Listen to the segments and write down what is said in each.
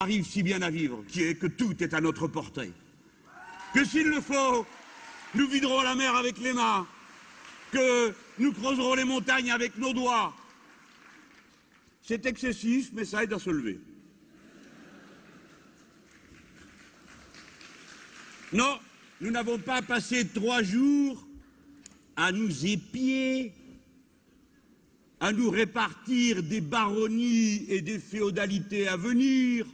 arrive si bien à vivre, qui est que tout est à notre portée. Que s'il le faut, nous viderons la mer avec les mains, que nous creuserons les montagnes avec nos doigts. C'est excessif, mais ça aide à se lever. Non, nous n'avons pas passé 3 jours à nous épier, à nous répartir des baronnies et des féodalités à venir,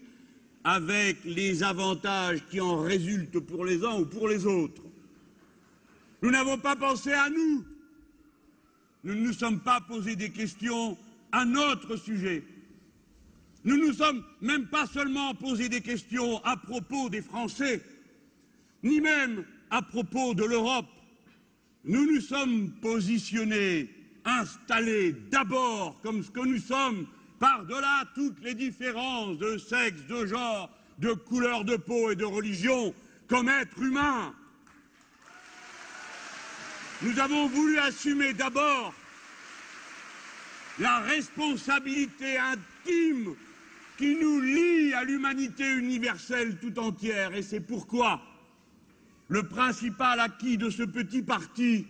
avec les avantages qui en résultent pour les uns ou pour les autres. Nous n'avons pas pensé à nous. Nous ne nous sommes pas posé des questions à notre sujet. Nous ne nous sommes même pas seulement posé des questions à propos des Français, ni même à propos de l'Europe. Nous nous sommes positionnés, installés d'abord comme ce que nous sommes, par-delà toutes les différences de sexe, de genre, de couleur de peau et de religion, comme êtres humains. Nous avons voulu assumer d'abord la responsabilité intime qui nous lie à l'humanité universelle tout entière. Et c'est pourquoi le principal acquis de ce petit parti,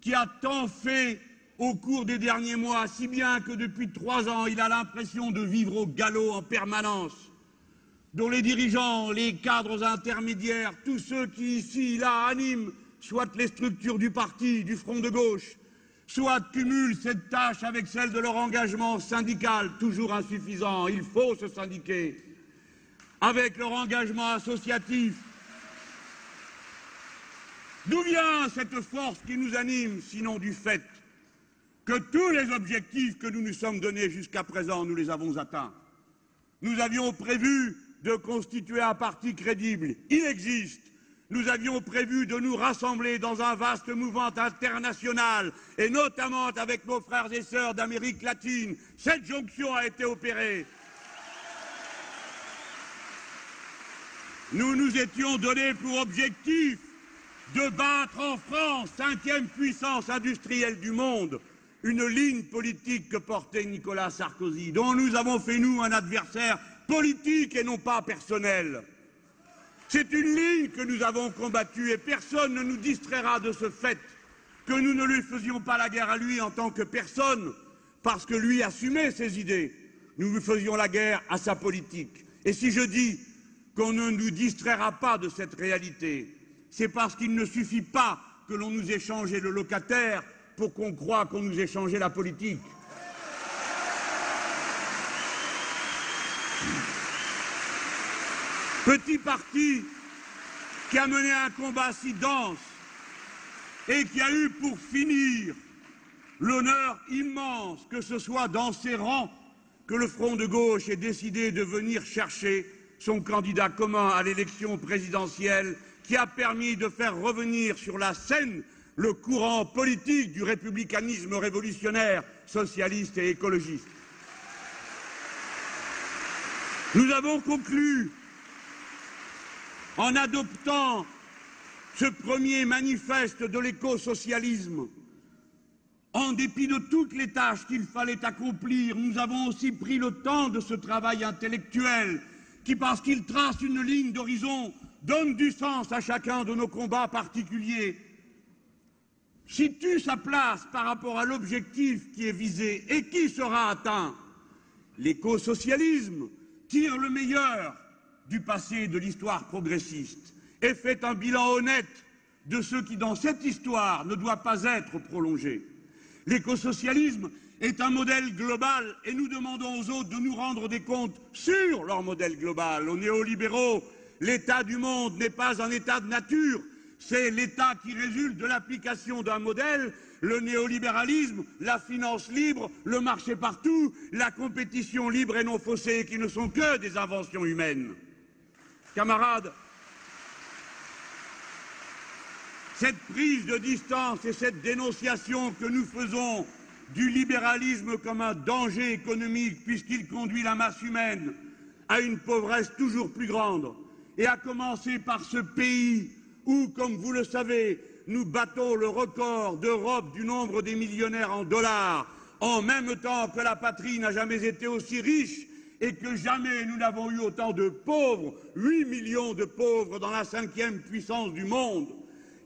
qui a tant fait au cours des derniers mois, si bien que depuis 3 ans, il a l'impression de vivre au galop en permanence, dont les dirigeants, les cadres intermédiaires, tous ceux qui ici, là, animent soit les structures du parti, du front de gauche, soit cumulent cette tâche avec celle de leur engagement syndical, toujours insuffisant, il faut se syndiquer, avec leur engagement associatif. D'où vient cette force qui nous anime, sinon du fait que tous les objectifs que nous nous sommes donnés jusqu'à présent, nous les avons atteints. Nous avions prévu de constituer un parti crédible. Il existe. Nous avions prévu de nous rassembler dans un vaste mouvement international, et notamment avec nos frères et sœurs d'Amérique latine. Cette jonction a été opérée. Nous nous étions donnés pour objectif de battre en France, 5e puissance industrielle du monde, une ligne politique que portait Nicolas Sarkozy, dont nous avons fait, nous, un adversaire politique et non pas personnel. C'est une ligne que nous avons combattue et personne ne nous distraira de ce fait que nous ne lui faisions pas la guerre à lui en tant que personne, parce que lui assumait ses idées. Nous lui faisions la guerre à sa politique. Et si je dis qu'on ne nous distraira pas de cette réalité, c'est parce qu'il ne suffit pas que l'on nous ait changé le locataire pour qu'on croie qu'on nous ait changé la politique. Petit parti qui a mené un combat si dense et qui a eu pour finir l'honneur immense que ce soit dans ses rangs que le Front de gauche ait décidé de venir chercher son candidat commun à l'élection présidentielle, qui a permis de faire revenir sur la scène le courant politique du républicanisme révolutionnaire, socialiste et écologiste. Nous avons conclu en adoptant ce premier manifeste de l'écosocialisme. En dépit de toutes les tâches qu'il fallait accomplir, nous avons aussi pris le temps de ce travail intellectuel qui, parce qu'il trace une ligne d'horizon, donne du sens à chacun de nos combats particuliers, situe sa place par rapport à l'objectif qui est visé et qui sera atteint. L'écosocialisme tire le meilleur du passé de l'histoire progressiste et fait un bilan honnête de ce qui, dans cette histoire, ne doit pas être prolongé. L'écosocialisme est un modèle global et nous demandons aux autres de nous rendre des comptes sur leur modèle global. Aux néolibéraux, l'état du monde n'est pas un état de nature, c'est l'état qui résulte de l'application d'un modèle, le néolibéralisme, la finance libre, le marché partout, la compétition libre et non faussée qui ne sont que des inventions humaines. Camarades, cette prise de distance et cette dénonciation que nous faisons du libéralisme comme un danger économique puisqu'il conduit la masse humaine à une pauvresse toujours plus grande, et à commencer par ce pays où, comme vous le savez, nous battons le record d'Europe du nombre des millionnaires en dollars, en même temps que la patrie n'a jamais été aussi riche et que jamais nous n'avons eu autant de pauvres, 8 millions de pauvres dans la 5e puissance du monde.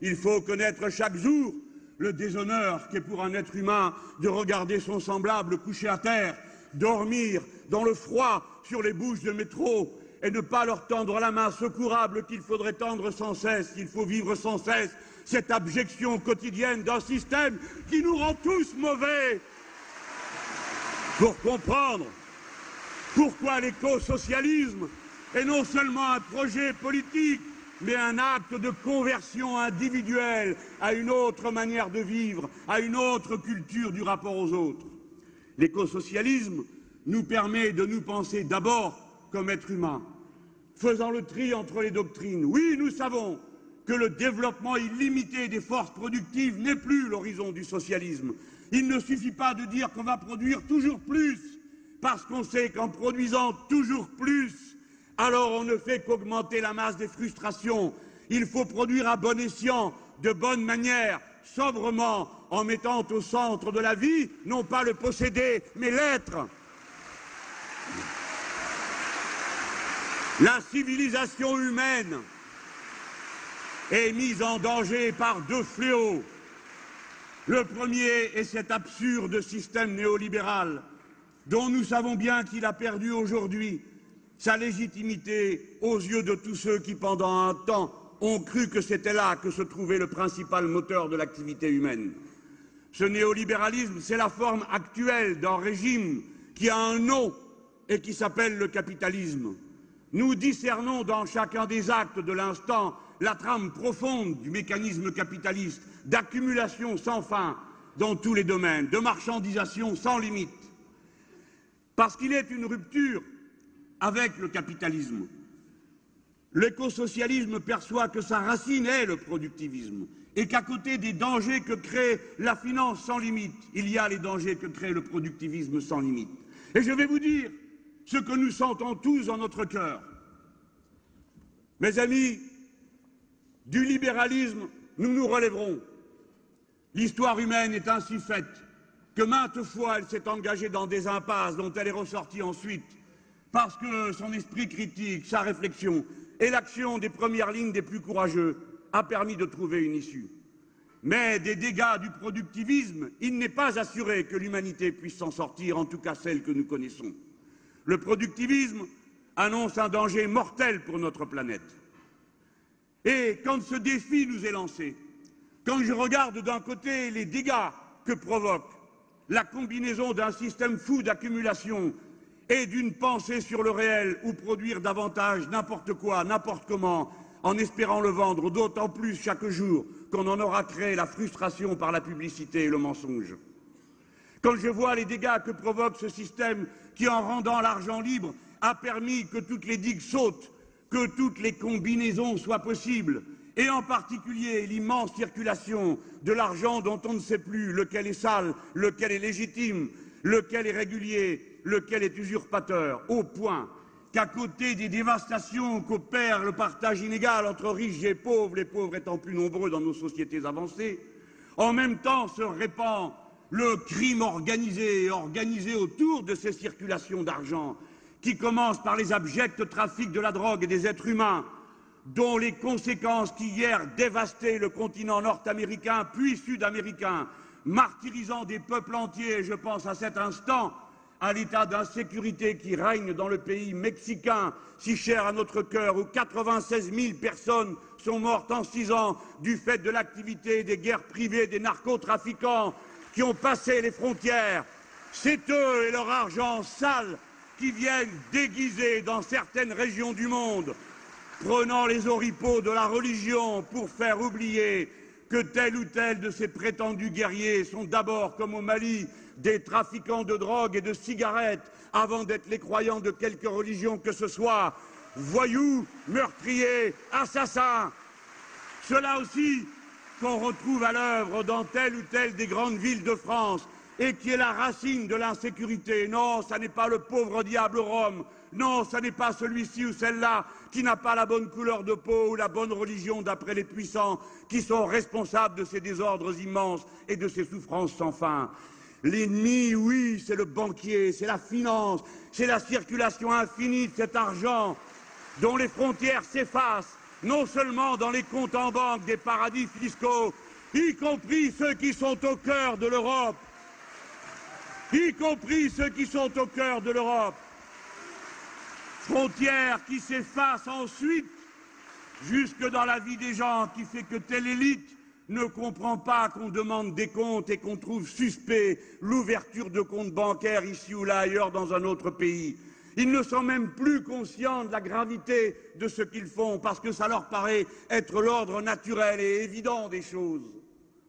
Il faut connaître chaque jour le déshonneur qu'est pour un être humain de regarder son semblable couché à terre, dormir dans le froid sur les bouches de métro et ne pas leur tendre la main secourable qu'il faudrait tendre sans cesse, qu'il faut vivre sans cesse, cette abjection quotidienne d'un système qui nous rend tous mauvais. Pour comprendre pourquoi l'écosocialisme est non seulement un projet politique, mais un acte de conversion individuelle à une autre manière de vivre, à une autre culture du rapport aux autres. L'écosocialisme nous permet de nous penser d'abord comme êtres humains, faisant le tri entre les doctrines. Oui, nous savons que le développement illimité des forces productives n'est plus l'horizon du socialisme. Il ne suffit pas de dire qu'on va produire toujours plus, parce qu'on sait qu'en produisant toujours plus, alors on ne fait qu'augmenter la masse des frustrations. Il faut produire à bon escient, de bonne manière, sobrement, en mettant au centre de la vie, non pas le posséder, mais l'être. La civilisation humaine est mise en danger par deux fléaux. Le premier est cet absurde système néolibéral dont nous savons bien qu'il a perdu aujourd'hui sa légitimité aux yeux de tous ceux qui, pendant un temps, ont cru que c'était là que se trouvait le principal moteur de l'activité humaine. Ce néolibéralisme, c'est la forme actuelle d'un régime qui a un nom et qui s'appelle le capitalisme. Nous discernons dans chacun des actes de l'instant la trame profonde du mécanisme capitaliste, d'accumulation sans fin dans tous les domaines, de marchandisation sans limite. Parce qu'il est une rupture avec le capitalisme. L'écosocialisme perçoit que sa racine est le productivisme et qu'à côté des dangers que crée la finance sans limite, il y a les dangers que crée le productivisme sans limite. Et je vais vous dire ce que nous sentons tous dans notre cœur. Mes amis, du libéralisme, nous nous relèverons. L'histoire humaine est ainsi faite que maintes fois elle s'est engagée dans des impasses dont elle est ressortie ensuite parce que son esprit critique, sa réflexion et l'action des premières lignes des plus courageux a permis de trouver une issue. Mais des dégâts du productivisme, il n'est pas assuré que l'humanité puisse s'en sortir, en tout cas celle que nous connaissons. Le productivisme annonce un danger mortel pour notre planète. Et quand ce défi nous est lancé, quand je regarde d'un côté les dégâts que provoque la combinaison d'un système fou d'accumulation et d'une pensée sur le réel où produire davantage n'importe quoi, n'importe comment, en espérant le vendre d'autant plus chaque jour qu'on en aura créé la frustration par la publicité et le mensonge. Quand je vois les dégâts que provoque ce système qui, en rendant l'argent libre, a permis que toutes les digues sautent, que toutes les combinaisons soient possibles, et en particulier l'immense circulation de l'argent dont on ne sait plus lequel est sale, lequel est légitime, lequel est régulier, lequel est usurpateur, au point qu'à côté des dévastations qu'opère le partage inégal entre riches et pauvres, les pauvres étant plus nombreux dans nos sociétés avancées, en même temps se répand le crime organisé autour de ces circulations d'argent, qui commence par les abjects trafics de la drogue et des êtres humains, dont les conséquences qui hier dévastaient le continent nord-américain puis sud-américain, martyrisant des peuples entiers, je pense à cet instant à l'état d'insécurité qui règne dans le pays mexicain, si cher à notre cœur, où 96 000 personnes sont mortes en 6 ans du fait de l'activité des guerres privées des narcotrafiquants qui ont passé les frontières. C'est eux et leur argent sale qui viennent déguiser dans certaines régions du monde, prenant les oripeaux de la religion pour faire oublier que tel ou tel de ces prétendus guerriers sont d'abord, comme au Mali, des trafiquants de drogue et de cigarettes, avant d'être les croyants de quelque religion que ce soit, voyous, meurtriers, assassins. Cela aussi qu'on retrouve à l'œuvre dans telle ou telle des grandes villes de France, et qui est la racine de l'insécurité. Non, ça n'est pas le pauvre diable Rome. Non, ça n'est pas celui-ci ou celle-là qui n'a pas la bonne couleur de peau ou la bonne religion d'après les puissants qui sont responsables de ces désordres immenses et de ces souffrances sans fin. L'ennemi, oui, c'est le banquier, c'est la finance, c'est la circulation infinie de cet argent dont les frontières s'effacent, non seulement dans les comptes en banque des paradis fiscaux, y compris ceux qui sont au cœur de l'Europe, y compris ceux qui sont au cœur de l'Europe. Frontières qui s'effacent ensuite jusque dans la vie des gens, qui fait que telle élite ne comprend pas qu'on demande des comptes et qu'on trouve suspect l'ouverture de comptes bancaires ici ou là ailleurs dans un autre pays. Ils ne sont même plus conscients de la gravité de ce qu'ils font parce que ça leur paraît être l'ordre naturel et évident des choses.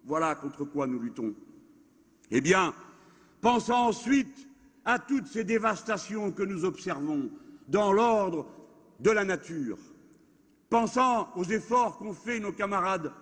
Voilà contre quoi nous luttons. Eh bien, pensons ensuite à toutes ces dévastations que nous observons dans l'ordre de la nature. Pensons aux efforts qu'ont fait nos camarades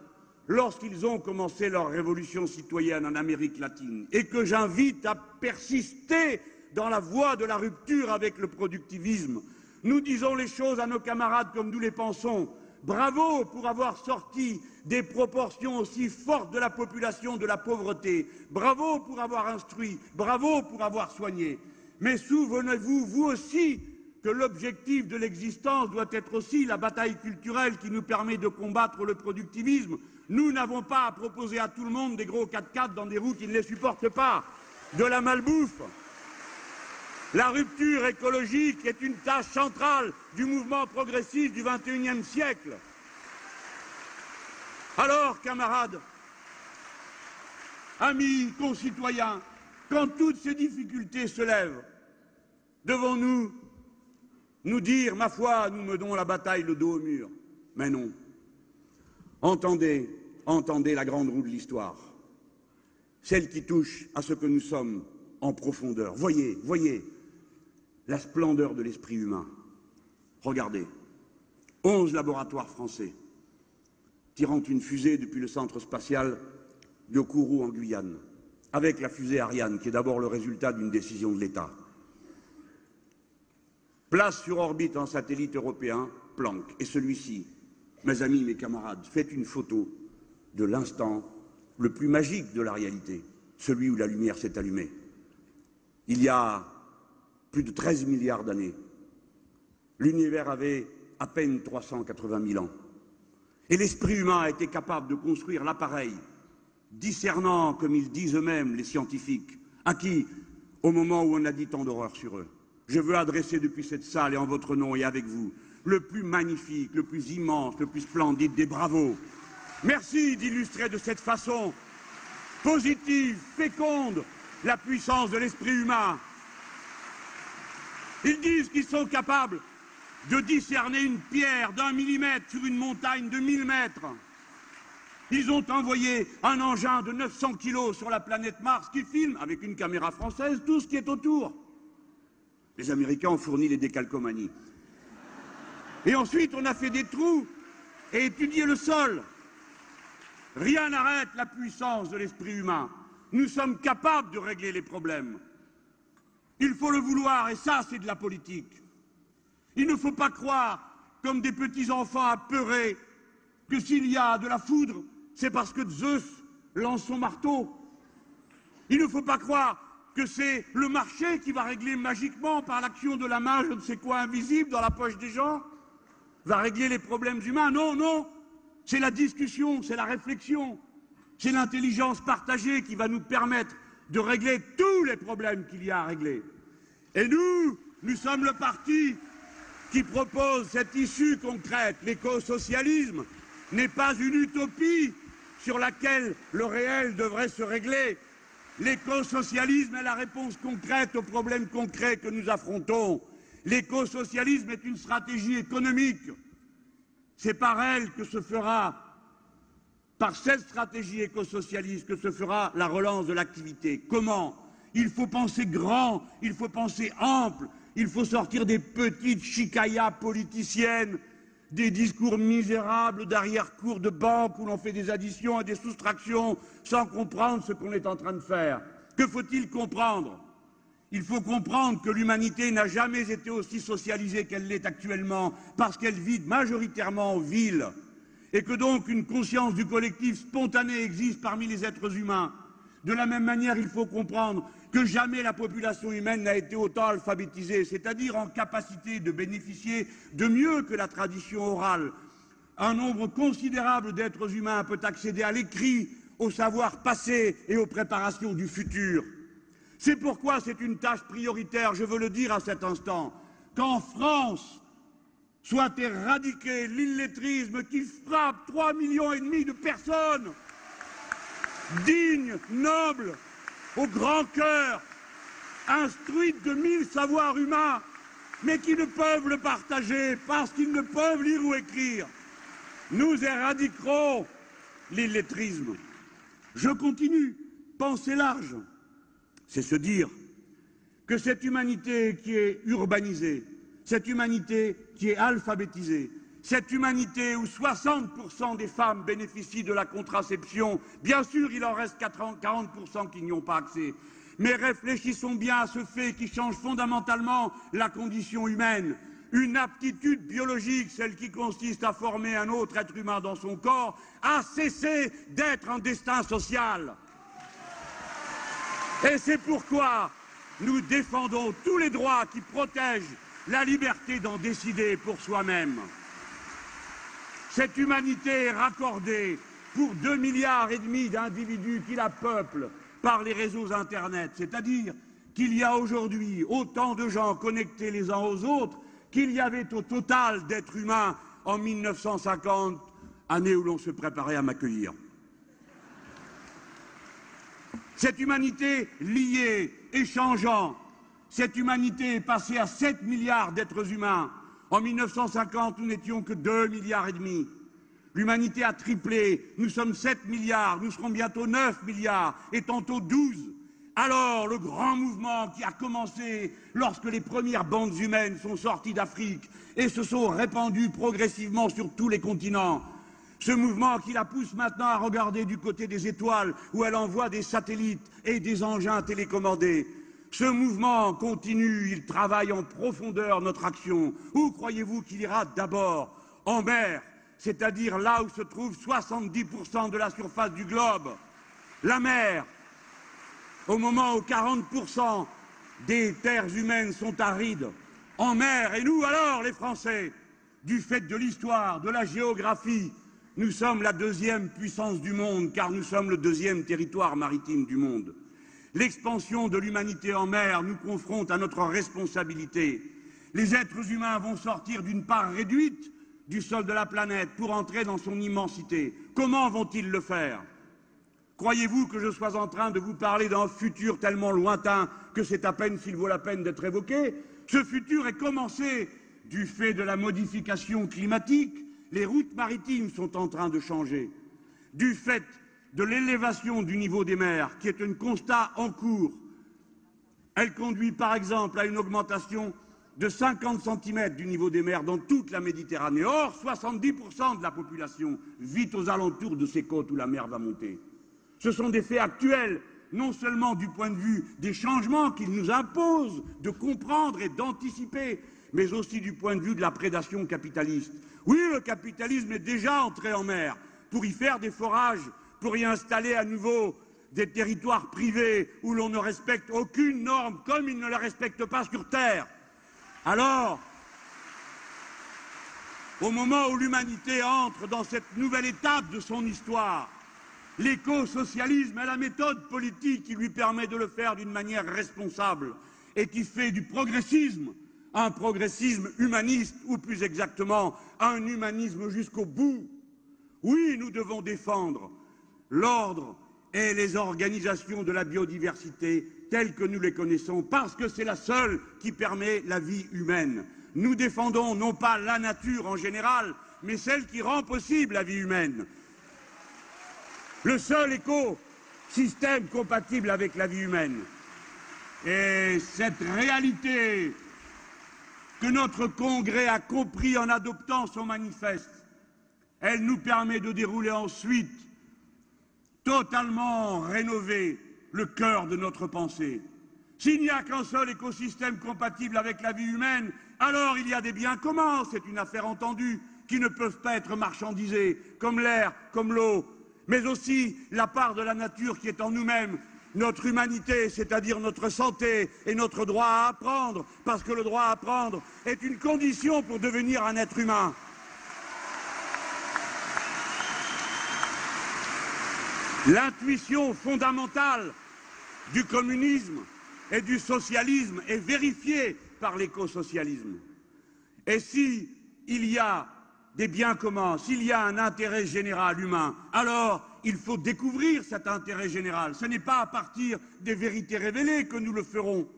lorsqu'ils ont commencé leur révolution citoyenne en Amérique latine et que j'invite à persister dans la voie de la rupture avec le productivisme. Nous disons les choses à nos camarades comme nous les pensons. Bravo pour avoir sorti des proportions aussi fortes de la population de la pauvreté. Bravo pour avoir instruit. Bravo pour avoir soigné. Mais souvenez-vous, vous aussi, que l'objectif de l'existence doit être aussi la bataille culturelle qui nous permet de combattre le productivisme. Nous n'avons pas à proposer à tout le monde des gros 4x4 dans des roues qui ne les supportent pas, de la malbouffe. La rupture écologique est une tâche centrale du mouvement progressiste du XXIe siècle. Alors, camarades, amis, concitoyens, quand toutes ces difficultés se lèvent, devons-nous nous dire, ma foi, nous menons la bataille le dos au mur? Mais non. Entendez la grande roue de l'histoire, celle qui touche à ce que nous sommes en profondeur. Voyez la splendeur de l'esprit humain. Regardez, 11 laboratoires français tirant une fusée depuis le centre spatial de Kourou en Guyane, avec la fusée Ariane, qui est d'abord le résultat d'une décision de l'État. Place sur orbite un satellite européen, Planck, et celui-ci, mes amis, mes camarades, fait une photo de l'instant le plus magique de la réalité, celui où la lumière s'est allumée. Il y a plus de 13 milliards d'années, l'univers avait à peine 380 000 ans. Et l'esprit humain a été capable de construire l'appareil, discernant, comme ils disent eux-mêmes, les scientifiques, à qui, au moment où on a dit tant d'horreurs sur eux, je veux adresser depuis cette salle et en votre nom et avec vous, le plus magnifique, le plus immense, le plus splendide des bravos. Merci d'illustrer de cette façon positive, féconde, la puissance de l'esprit humain. Ils disent qu'ils sont capables de discerner une pierre d'1 millimètre sur une montagne de 1000 mètres. Ils ont envoyé un engin de 900 kilos sur la planète Mars qui filme, avec une caméra française, tout ce qui est autour. Les Américains ont fourni les décalcomanies. Et ensuite, on a fait des trous et étudié le sol. Rien n'arrête la puissance de l'esprit humain. Nous sommes capables de régler les problèmes. Il faut le vouloir, et ça, c'est de la politique. Il ne faut pas croire, comme des petits-enfants apeurés, que s'il y a de la foudre, c'est parce que Zeus lance son marteau. Il ne faut pas croire que c'est le marché qui va régler magiquement par l'action de la main, je ne sais quoi, invisible dans la poche des gens, va régler les problèmes humains. Non, non, c'est la discussion, c'est la réflexion, c'est l'intelligence partagée qui va nous permettre de régler tous les problèmes qu'il y a à régler. Et nous sommes le parti qui propose cette issue concrète. L'écosocialisme n'est pas une utopie sur laquelle le réel devrait se régler. L'écosocialisme est la réponse concrète aux problèmes concrets que nous affrontons. L'écosocialisme est une stratégie économique. C'est par elle que se fera, par cette stratégie écosocialiste, que se fera la relance de l'activité. Comment? Il faut penser grand, il faut penser ample, il faut sortir des petites chicayas politiciennes, des discours misérables d'arrière-cour de banque où l'on fait des additions et des soustractions sans comprendre ce qu'on est en train de faire. Que faut-il comprendre? Il faut comprendre que l'humanité n'a jamais été aussi socialisée qu'elle l'est actuellement, parce qu'elle vit majoritairement en ville, et que donc une conscience du collectif spontané existe parmi les êtres humains. De la même manière, il faut comprendre que jamais la population humaine n'a été autant alphabétisée, c'est-à-dire en capacité de bénéficier de mieux que la tradition orale. Un nombre considérable d'êtres humains peut accéder à l'écrit, au savoir passé et aux préparations du futur. C'est pourquoi c'est une tâche prioritaire, je veux le dire à cet instant, qu'en France soit éradiqué l'illettrisme qui frappe 3,5 millions de personnes, dignes, nobles, au grand cœur, instruites de 1000 savoirs humains, mais qui ne peuvent le partager parce qu'ils ne peuvent lire ou écrire. Nous éradiquerons l'illettrisme. Je continue, penser large. C'est se dire que cette humanité qui est urbanisée, cette humanité qui est alphabétisée, cette humanité où 60% des femmes bénéficient de la contraception, bien sûr il en reste 40% qui n'y ont pas accès, mais réfléchissons bien à ce fait qui change fondamentalement la condition humaine. Une aptitude biologique, celle qui consiste à former un autre être humain dans son corps, a cessé d'être un destin social. Et c'est pourquoi nous défendons tous les droits qui protègent la liberté d'en décider pour soi-même. Cette humanité est raccordée pour 2,5 milliards d'individus qui la peuplent par les réseaux Internet, c'est-à-dire qu'il y a aujourd'hui autant de gens connectés les uns aux autres qu'il y avait au total d'êtres humains en 1950, année où l'on se préparait à m'accueillir. Cette humanité liée, échangeant, cette humanité est passée à 7 milliards d'êtres humains. En 1950, nous n'étions que 2,5 milliards. L'humanité a triplé, nous sommes 7 milliards, nous serons bientôt 9 milliards et tantôt 12. Alors, le grand mouvement qui a commencé lorsque les premières bandes humaines sont sorties d'Afrique et se sont répandues progressivement sur tous les continents, ce mouvement qui la pousse maintenant à regarder du côté des étoiles où elle envoie des satellites et des engins télécommandés. Ce mouvement continue, il travaille en profondeur notre action. Où croyez-vous qu'il ira d'abord? En mer, c'est-à-dire là où se trouve 70% de la surface du globe. La mer, au moment où 40% des terres humaines sont arides. En mer, et nous alors, les Français, du fait de l'histoire, de la géographie, nous sommes la deuxième puissance du monde, car nous sommes le deuxième territoire maritime du monde. L'expansion de l'humanité en mer nous confronte à notre responsabilité. Les êtres humains vont sortir d'une part réduite du sol de la planète pour entrer dans son immensité. Comment vont-ils le faire? Croyez-vous que je sois en train de vous parler d'un futur tellement lointain que c'est à peine s'il vaut la peine d'être évoqué? Ce futur est commencé du fait de la modification climatique. Les routes maritimes sont en train de changer. Du fait de l'élévation du niveau des mers, qui est un constat en cours. Elle conduit par exemple à une augmentation de 50 cm du niveau des mers dans toute la Méditerranée. Or, 70% de la population vit aux alentours de ces côtes où la mer va monter. Ce sont des faits actuels, non seulement du point de vue des changements qu'il nous impose de comprendre et d'anticiper, mais aussi du point de vue de la prédation capitaliste. Oui, le capitalisme est déjà entré en mer pour y faire des forages, pour y installer à nouveau des territoires privés où l'on ne respecte aucune norme, comme il ne la respecte pas sur Terre. Alors, au moment où l'humanité entre dans cette nouvelle étape de son histoire, l'éco-socialisme est la méthode politique qui lui permet de le faire d'une manière responsable et qui fait du progressisme un progressisme humaniste, ou plus exactement, un humanisme jusqu'au bout. Oui, nous devons défendre l'ordre et les organisations de la biodiversité telles que nous les connaissons, parce que c'est la seule qui permet la vie humaine. Nous défendons non pas la nature en général, mais celle qui rend possible la vie humaine. Le seul écosystème compatible avec la vie humaine. Et cette réalité que notre Congrès a compris en adoptant son manifeste, elle nous permet de dérouler ensuite totalement rénové le cœur de notre pensée. S'il n'y a qu'un seul écosystème compatible avec la vie humaine, alors il y a des biens communs, c'est une affaire entendue, qui ne peuvent pas être marchandisés, comme l'air, comme l'eau, mais aussi la part de la nature qui est en nous-mêmes, notre humanité, c'est-à-dire notre santé et notre droit à apprendre, parce que le droit à apprendre est une condition pour devenir un être humain. L'intuition fondamentale du communisme et du socialisme est vérifiée par l'écosocialisme. Et s'il y a des biens communs, s'il y a un intérêt général humain, alors il faut découvrir cet intérêt général. Ce n'est pas à partir des vérités révélées que nous le ferons.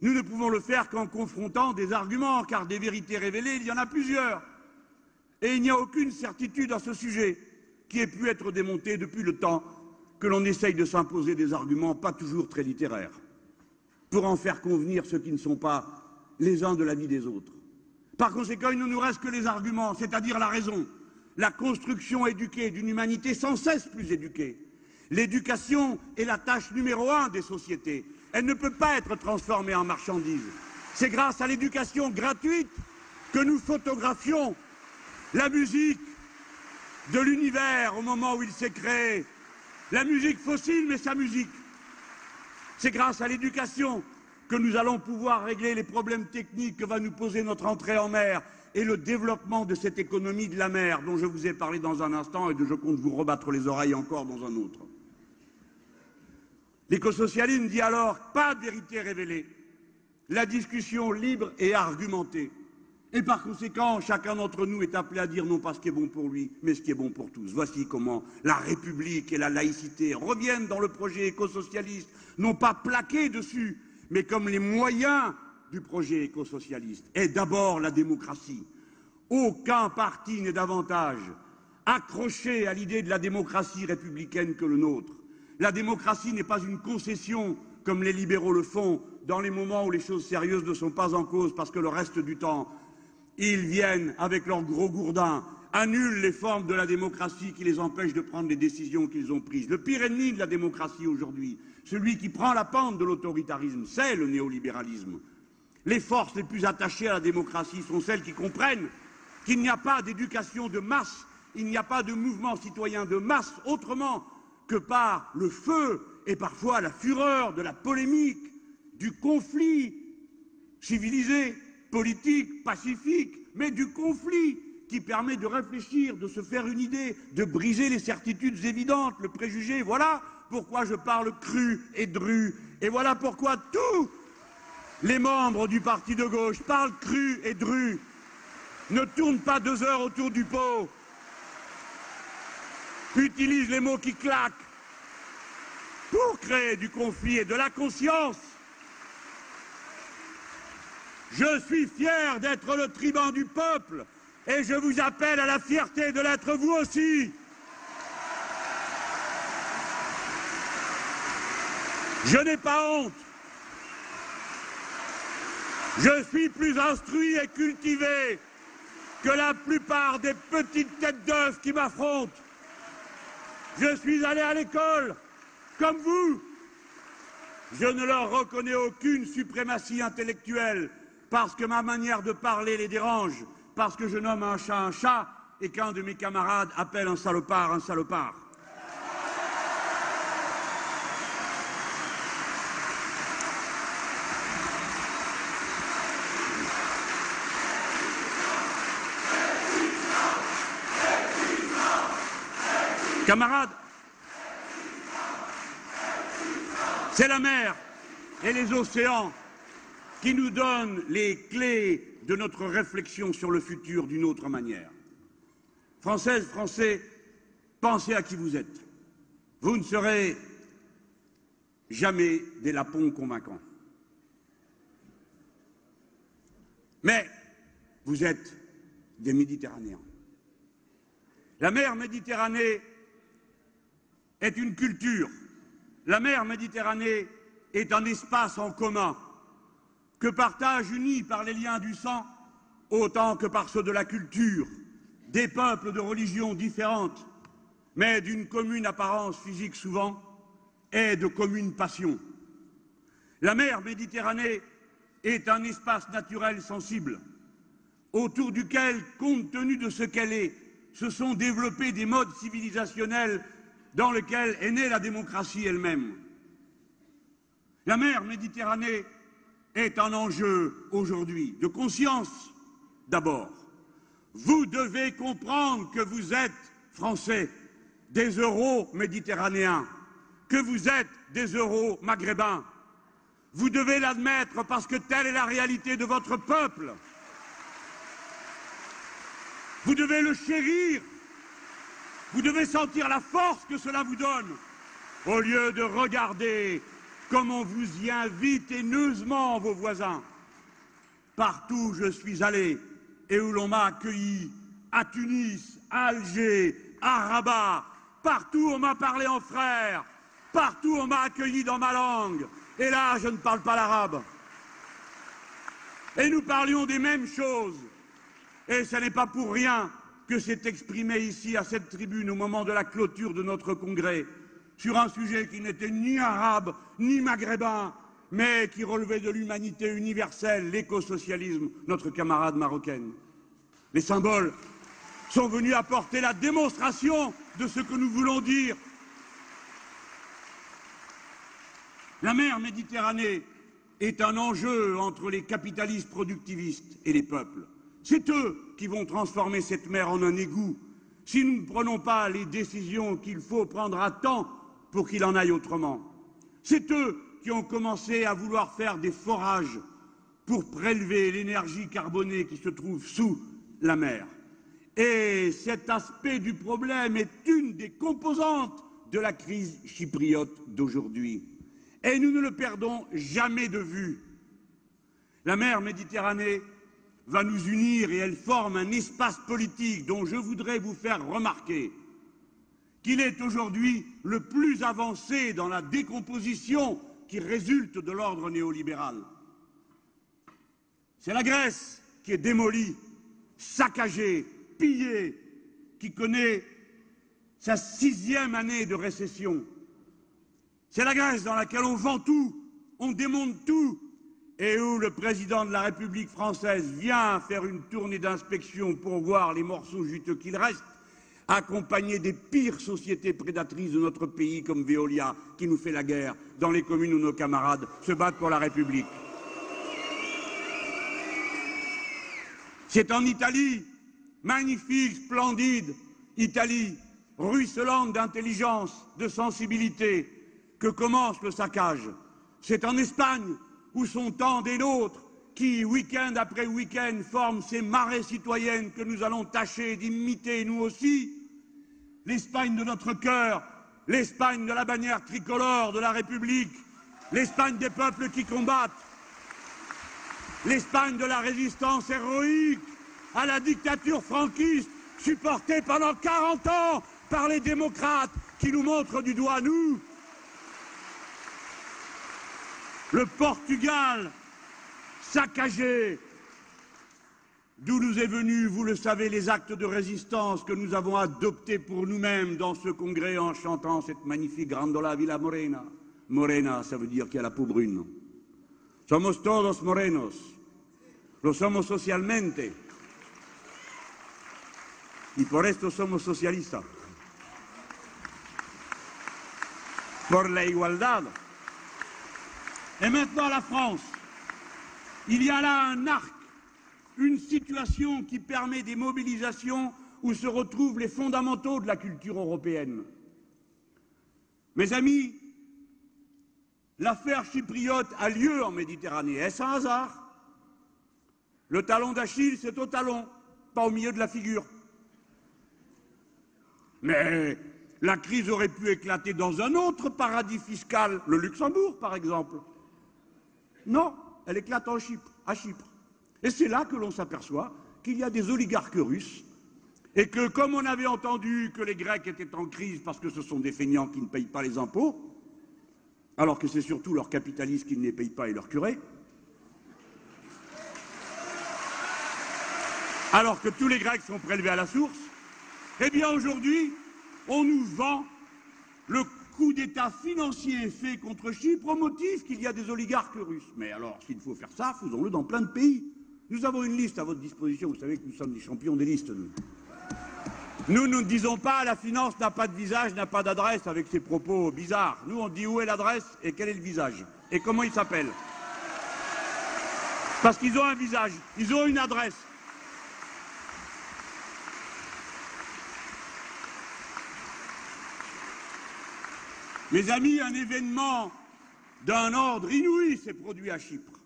Nous ne pouvons le faire qu'en confrontant des arguments, car des vérités révélées, il y en a plusieurs. Et il n'y a aucune certitude à ce sujet qui ait pu être démonté depuis le temps que l'on essaye de s'imposer des arguments pas toujours très littéraires, pour en faire convenir ceux qui ne sont pas les uns de l'avis des autres. Par conséquent, il ne nous reste que les arguments, c'est-à-dire la raison, la construction éduquée d'une humanité sans cesse plus éduquée. L'éducation est la tâche numéro 1 des sociétés. Elle ne peut pas être transformée en marchandise. C'est grâce à l'éducation gratuite que nous photographions la musique de l'univers au moment où il s'est créé. La musique fossile, mais sa musique. C'est grâce à l'éducation que nous allons pouvoir régler les problèmes techniques que va nous poser notre entrée en mer et le développement de cette économie de la mer dont je vous ai parlé dans un instant et dont je compte vous rebattre les oreilles encore dans un autre. L'écosocialisme dit alors pas de vérité révélée, la discussion libre et argumentée. Et par conséquent, chacun d'entre nous est appelé à dire non pas ce qui est bon pour lui, mais ce qui est bon pour tous. Voici comment la République et la laïcité reviennent dans le projet écosocialiste, non pas plaqués dessus, mais comme les moyens du projet écosocialiste. Et d'abord la démocratie. Aucun parti n'est davantage accroché à l'idée de la démocratie républicaine que le nôtre. La démocratie n'est pas une concession comme les libéraux le font dans les moments où les choses sérieuses ne sont pas en cause, parce que le reste du temps, ils viennent, avec leurs gros gourdins, annulent les formes de la démocratie qui les empêchent de prendre les décisions qu'ils ont prises. Le pire ennemi de la démocratie aujourd'hui, celui qui prend la pente de l'autoritarisme, c'est le néolibéralisme. Les forces les plus attachées à la démocratie sont celles qui comprennent qu'il n'y a pas d'éducation de masse, il n'y a pas de mouvement citoyen de masse autrement que par le feu et parfois la fureur de la polémique, du conflit civilisé, politique, pacifique, mais du conflit qui permet de réfléchir, de se faire une idée, de briser les certitudes évidentes, le préjugé. Voilà pourquoi je parle cru et dru, et voilà pourquoi tous les membres du parti de gauche parlent cru et dru, ne tournent pas 2 heures autour du pot, utilisent les mots qui claquent pour créer du conflit et de la conscience. Je suis fier d'être le tribun du peuple et je vous appelle à la fierté de l'être vous aussi. Je n'ai pas honte. Je suis plus instruit et cultivé que la plupart des petites têtes d'œufs qui m'affrontent. Je suis allé à l'école, comme vous. Je ne leur reconnais aucune suprématie intellectuelle, parce que ma manière de parler les dérange, parce que je nomme un chat et qu'un de mes camarades appelle un salopard un salopard. Camarades, c'est la mer et les océans qui nous donnent les clés de notre réflexion sur le futur d'une autre manière. Françaises, Français, pensez à qui vous êtes. Vous ne serez jamais des lapons convaincants. Mais vous êtes des Méditerranéens. La mer Méditerranée est une culture. La mer Méditerranée est un espace en commun que partagent, unis par les liens du sang, autant que par ceux de la culture, des peuples de religions différentes, mais d'une commune apparence physique souvent, et de communes passions. La mer Méditerranée est un espace naturel sensible, autour duquel, compte tenu de ce qu'elle est, se sont développés des modes civilisationnels dans lesquels est née la démocratie elle-même. La mer Méditerranée est un enjeu aujourd'hui de conscience d'abord. Vous devez comprendre que vous êtes Français, des Euro-Méditerranéens, que vous êtes des Euro-Maghrébins. Vous devez l'admettre parce que telle est la réalité de votre peuple. Vous devez le chérir. Vous devez sentir la force que cela vous donne, au lieu de regarder comment vous y invite haineusement vos voisins. Partout où je suis allé et où l'on m'a accueilli, à Tunis, à Alger, à Rabat, partout on m'a parlé en frère, partout on m'a accueilli dans ma langue. Et là, je ne parle pas l'arabe. Et nous parlions des mêmes choses. Et ce n'est pas pour rien que s'est exprimé ici, à cette tribune, au moment de la clôture de notre congrès, sur un sujet qui n'était ni arabe, ni maghrébin, mais qui relevait de l'humanité universelle, l'écosocialisme, notre camarade marocaine. Les symboles sont venus apporter la démonstration de ce que nous voulons dire. La mer Méditerranée est un enjeu entre les capitalistes productivistes et les peuples. C'est eux qui vont transformer cette mer en un égout si nous ne prenons pas les décisions qu'il faut prendre à temps pour qu'il en aille autrement. C'est eux qui ont commencé à vouloir faire des forages pour prélever l'énergie carbonée qui se trouve sous la mer. Et cet aspect du problème est une des composantes de la crise chypriote d'aujourd'hui. Et nous ne le perdons jamais de vue. La mer Méditerranée va nous unir et elle forme un espace politique dont je voudrais vous faire remarquer qu'il est aujourd'hui le plus avancé dans la décomposition qui résulte de l'ordre néolibéral. C'est la Grèce qui est démolie, saccagée, pillée, qui connaît sa 6e année de récession. C'est la Grèce dans laquelle on vend tout, on démonte tout, et où le président de la République française vient faire une tournée d'inspection pour voir les morceaux juteux qu'il reste, accompagné des pires sociétés prédatrices de notre pays comme Veolia, qui nous fait la guerre dans les communes où nos camarades se battent pour la République. C'est en Italie, magnifique, splendide Italie, ruisselante d'intelligence, de sensibilité, que commence le saccage. C'est en Espagne où sont tant des nôtres qui, week-end après week-end, forment ces marées citoyennes que nous allons tâcher d'imiter nous aussi. L'Espagne de notre cœur, l'Espagne de la bannière tricolore de la République, l'Espagne des peuples qui combattent, l'Espagne de la résistance héroïque à la dictature franquiste, supportée pendant 40 ans par les démocrates qui nous montrent du doigt, nous. Le Portugal, saccagé, d'où nous est venu, vous le savez, les actes de résistance que nous avons adoptés pour nous-mêmes dans ce congrès en chantant cette magnifique Grandola Villa Morena. Morena, ça veut dire qu'il y a la peau brune. Somos todos morenos. Lo somos socialmente. Y por esto somos socialistas. Por la igualdad. Et maintenant la France. Il y a là un arc, une situation qui permet des mobilisations où se retrouvent les fondamentaux de la culture européenne. Mes amis, l'affaire chypriote a lieu en Méditerranée. Est-ce un hasard? Le talon d'Achille, c'est au talon, pas au milieu de la figure. Mais la crise aurait pu éclater dans un autre paradis fiscal, le Luxembourg par exemple. Non, elle éclate à Chypre. Et c'est là que l'on s'aperçoit qu'il y a des oligarques russes et que, comme on avait entendu que les Grecs étaient en crise parce que ce sont des feignants qui ne payent pas les impôts, alors que c'est surtout leurs capitalistes qui ne les payent pas et leurs curés, alors que tous les Grecs sont prélevés à la source, eh bien aujourd'hui, on nous vend le coup d'État financier fait contre Chypre au motif qu'il y a des oligarques russes. Mais alors, s'il faut faire ça, faisons-le dans plein de pays. Nous avons une liste à votre disposition. Vous savez que nous sommes des champions des listes, nous. Nous ne disons pas la finance n'a pas de visage, n'a pas d'adresse avec ses propos bizarres. Nous, on dit où est l'adresse et quel est le visage. Et comment ils s'appellent? Parce qu'ils ont un visage, ils ont une adresse. Mes amis, un événement d'un ordre inouï s'est produit à Chypre.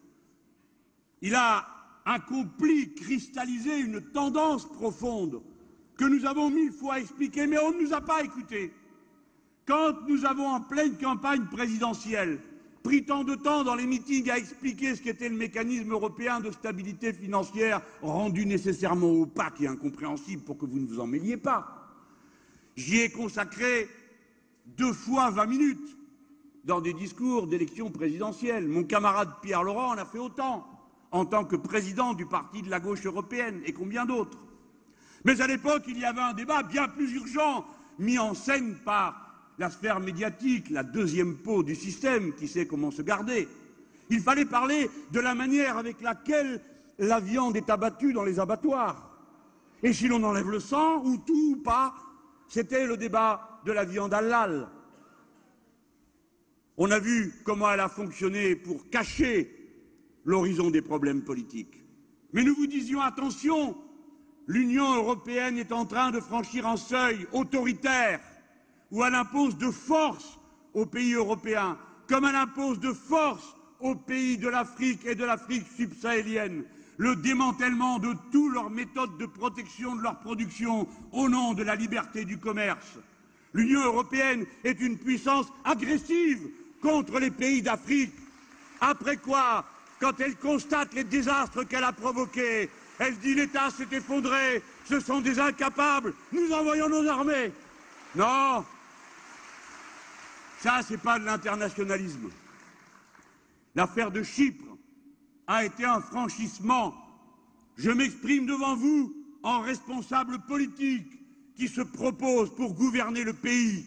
Il a accompli, cristallisé une tendance profonde que nous avons 1000 fois expliquée, mais on ne nous a pas écoutés. Quand nous avons, en pleine campagne présidentielle, pris tant de temps dans les meetings à expliquer ce qu'était le mécanisme européen de stabilité financière, rendu nécessairement opaque et incompréhensible pour que vous ne vous en mêliez pas, j'y ai consacré 2 fois 20 minutes dans des discours d'élection présidentielle. Mon camarade Pierre Laurent en a fait autant, en tant que président du parti de la gauche européenne, et combien d'autres. Mais à l'époque, il y avait un débat bien plus urgent, mis en scène par la sphère médiatique, la deuxième peau du système qui sait comment se garder. Il fallait parler de la manière avec laquelle la viande est abattue dans les abattoirs. Et si l'on enlève le sang, ou tout ou pas, c'était le débat de la viande halal. On a vu comment elle a fonctionné pour cacher l'horizon des problèmes politiques. Mais nous vous disions attention, l'Union européenne est en train de franchir un seuil autoritaire où elle impose de force aux pays européens, comme elle impose de force aux pays de l'Afrique et de l'Afrique subsahélienne, le démantèlement de toutes leurs méthodes de protection de leur production au nom de la liberté du commerce. L'Union européenne est une puissance agressive contre les pays d'Afrique. Après quoi, quand elle constate les désastres qu'elle a provoqués, elle dit l'État s'est effondré, ce sont des incapables, nous envoyons nos armées. Non, ça c'est pas de l'internationalisme. L'affaire de Chypre a été un franchissement. Je m'exprime devant vous en responsable politique qui se propose pour gouverner le pays.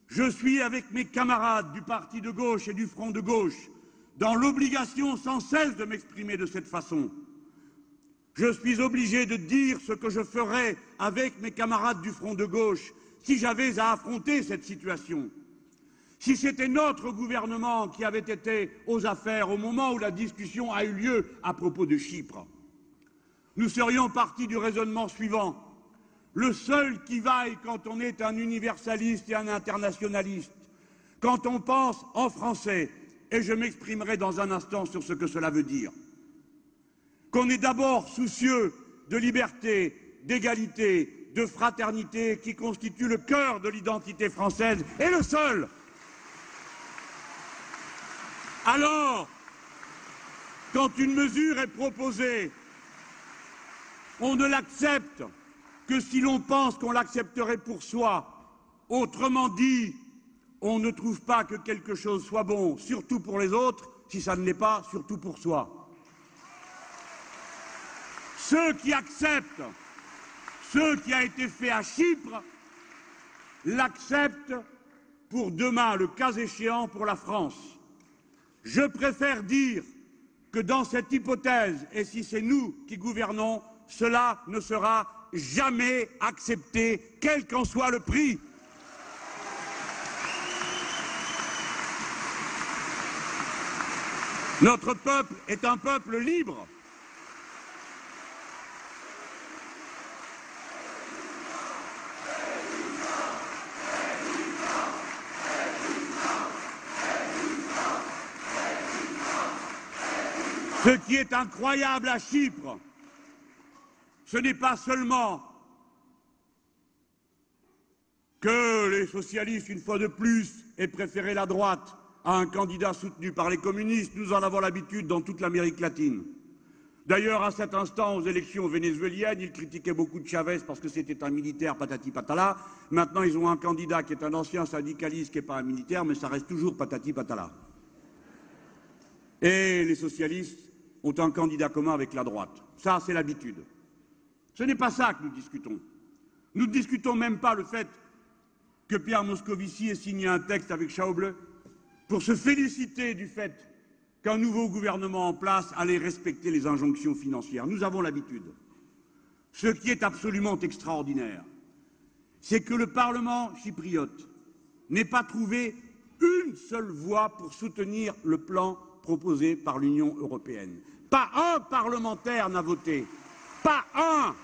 Je suis, avec mes camarades du parti de gauche et du front de gauche, dans l'obligation sans cesse de m'exprimer de cette façon. Je suis obligé de dire ce que je ferais avec mes camarades du front de gauche si j'avais à affronter cette situation. Si c'était notre gouvernement qui avait été aux affaires au moment où la discussion a eu lieu à propos de Chypre, nous serions partis du raisonnement suivant. Le seul qui vaille quand on est un universaliste et un internationaliste, quand on pense en français, et je m'exprimerai dans un instant sur ce que cela veut dire, qu'on est d'abord soucieux de liberté, d'égalité, de fraternité qui constitue le cœur de l'identité française, et le seul. Alors, quand une mesure est proposée, on ne l'accepte que si l'on pense qu'on l'accepterait pour soi. Autrement dit, on ne trouve pas que quelque chose soit bon, surtout pour les autres, si ça ne l'est pas, surtout pour soi. Ceux qui acceptent ce qui a été fait à Chypre l'acceptent pour demain, le cas échéant, pour la France. Je préfère dire que dans cette hypothèse, et si c'est nous qui gouvernons, cela ne sera jamais accepté, quel qu'en soit le prix. Notre peuple est un peuple libre. Ce qui est incroyable à Chypre, ce n'est pas seulement que les socialistes, une fois de plus, aient préféré la droite à un candidat soutenu par les communistes. Nous en avons l'habitude dans toute l'Amérique latine. D'ailleurs, à cet instant, aux élections vénézuéliennes, ils critiquaient beaucoup de Chavez parce que c'était un militaire patati patala. Maintenant, ils ont un candidat qui est un ancien syndicaliste qui n'est pas un militaire, mais ça reste toujours patati patala. Et les socialistes ont un candidat commun avec la droite. Ça, c'est l'habitude. Ce n'est pas ça que nous discutons. Nous ne discutons même pas le fait que Pierre Moscovici ait signé un texte avec Schäuble pour se féliciter du fait qu'un nouveau gouvernement en place allait respecter les injonctions financières. Nous avons l'habitude. Ce qui est absolument extraordinaire, c'est que le Parlement chypriote n'ait pas trouvé une seule voix pour soutenir le plan proposé par l'Union européenne. Pas un parlementaire n'a voté. Pas un.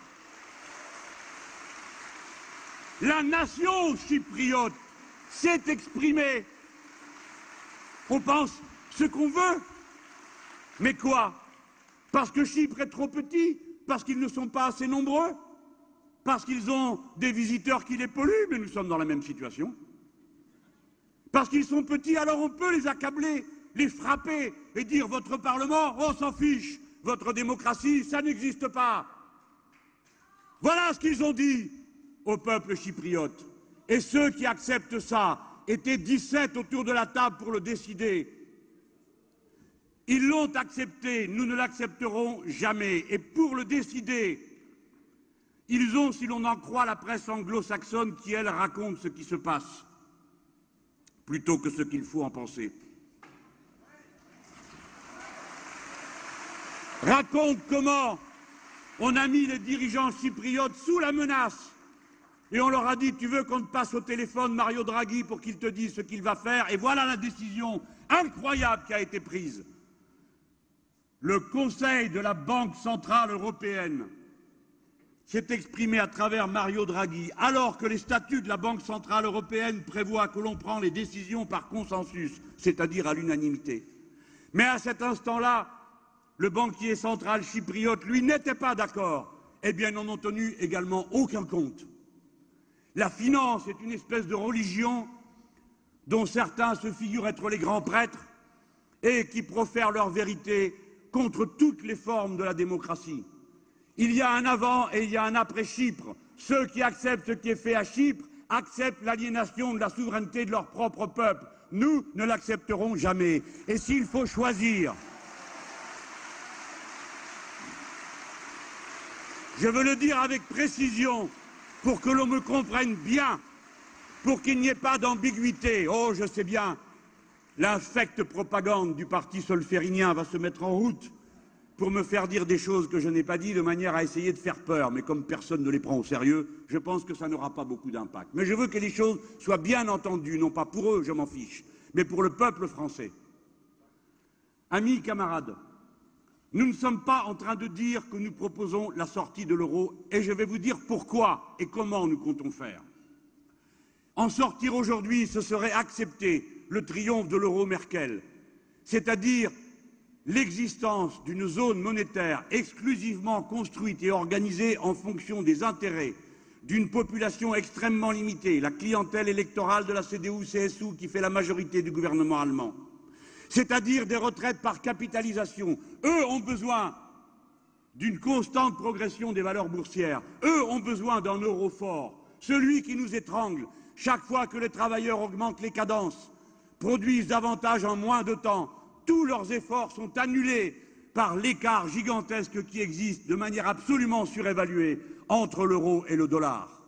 La nation chypriote s'est exprimée. On pense ce qu'on veut. Mais quoi? Parce que Chypre est trop petit? Parce qu'ils ne sont pas assez nombreux? Parce qu'ils ont des visiteurs qui les polluent? Mais nous sommes dans la même situation. Parce qu'ils sont petits, alors on peut les accabler, les frapper et dire votre Parlement, on s'en fiche, votre démocratie, ça n'existe pas. Voilà ce qu'ils ont dit au peuple chypriote. Et ceux qui acceptent ça étaient 17 autour de la table pour le décider. Ils l'ont accepté, nous ne l'accepterons jamais. Et pour le décider, ils ont, si l'on en croit la presse anglo-saxonne, qui elle raconte ce qui se passe, plutôt que ce qu'il faut en penser. Raconte comment on a mis les dirigeants chypriotes sous la menace et on leur a dit tu veux qu'on te passe au téléphone Mario Draghi pour qu'il te dise ce qu'il va faire, et voilà la décision incroyable qui a été prise. Le Conseil de la Banque centrale européenne s'est exprimé à travers Mario Draghi, alors que les statuts de la Banque centrale européenne prévoient que l'on prend les décisions par consensus, c'est-à-dire à l'unanimité. Mais à cet instant-là, le banquier central chypriote, lui, n'était pas d'accord. Eh bien, n'en ont tenu également aucun compte. La finance est une espèce de religion dont certains se figurent être les grands prêtres et qui profèrent leur vérité contre toutes les formes de la démocratie. Il y a un avant et il y a un après Chypre. Ceux qui acceptent ce qui est fait à Chypre acceptent l'aliénation de la souveraineté de leur propre peuple. Nous ne l'accepterons jamais. Et s'il faut choisir, je veux le dire avec précision pour que l'on me comprenne bien, pour qu'il n'y ait pas d'ambiguïté. Oh, je sais bien, l'infecte propagande du parti solférinien va se mettre en route pour me faire dire des choses que je n'ai pas dites de manière à essayer de faire peur. Mais comme personne ne les prend au sérieux, je pense que ça n'aura pas beaucoup d'impact. Mais je veux que les choses soient bien entendues, non pas pour eux, je m'en fiche, mais pour le peuple français. Amis, camarades, nous ne sommes pas en train de dire que nous proposons la sortie de l'euro, et je vais vous dire pourquoi et comment nous comptons faire. En sortir aujourd'hui, ce serait accepter le triomphe de l'euro Merkel, c'est-à-dire l'existence d'une zone monétaire exclusivement construite et organisée en fonction des intérêts d'une population extrêmement limitée, la clientèle électorale de la CDU-CSU qui fait la majorité du gouvernement allemand, c'est-à-dire des retraites par capitalisation. Eux ont besoin d'une constante progression des valeurs boursières. Eux ont besoin d'un euro fort, celui qui nous étrangle chaque fois que les travailleurs augmentent les cadences, produisent davantage en moins de temps. Tous leurs efforts sont annulés par l'écart gigantesque qui existe de manière absolument surévaluée entre l'euro et le dollar.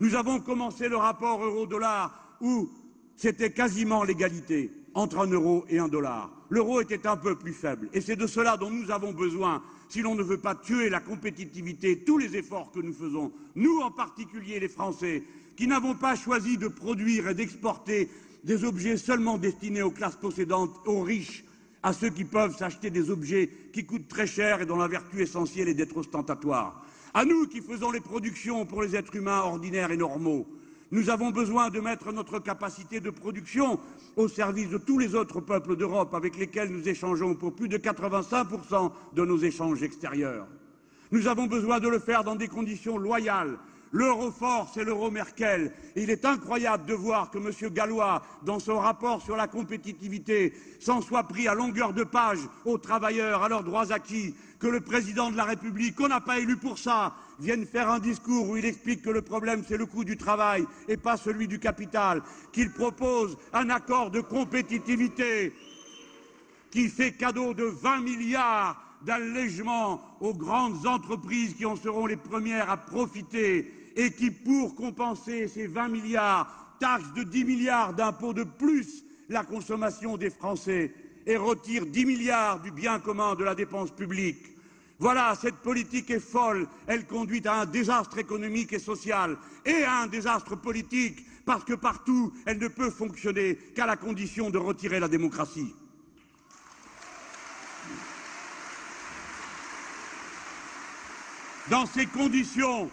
Nous avons commencé le rapport euro-dollar où c'était quasiment l'égalité entre un euro et un dollar. L'euro était un peu plus faible et c'est de cela dont nous avons besoin si l'on ne veut pas tuer la compétitivité, tous les efforts que nous faisons, nous en particulier les Français, qui n'avons pas choisi de produire et d'exporter des objets seulement destinés aux classes possédantes, aux riches, à ceux qui peuvent s'acheter des objets qui coûtent très cher et dont la vertu essentielle est d'être ostentatoire. À nous qui faisons les productions pour les êtres humains ordinaires et normaux, nous avons besoin de mettre notre capacité de production au service de tous les autres peuples d'Europe avec lesquels nous échangeons pour plus de 85% de nos échanges extérieurs. Nous avons besoin de le faire dans des conditions loyales. L'euro fort, c'est l'euro Merkel. Et il est incroyable de voir que M. Gallois, dans son rapport sur la compétitivité, s'en soit pris à longueur de page aux travailleurs, à leurs droits acquis, que le président de la République, qu'on n'a pas élu pour ça, vienne faire un discours où il explique que le problème c'est le coût du travail et pas celui du capital, qu'il propose un accord de compétitivité qui fait cadeau de 20 milliards d'allègement aux grandes entreprises qui en seront les premières à profiter et qui, pour compenser ces 20 milliards, taxent de 10 milliards d'impôts de plus la consommation des Français et retire 10 milliards du bien commun de la dépense publique. Voilà, cette politique est folle, elle conduit à un désastre économique et social et à un désastre politique, parce que partout, elle ne peut fonctionner qu'à la condition de retirer la démocratie. Dans ces conditions,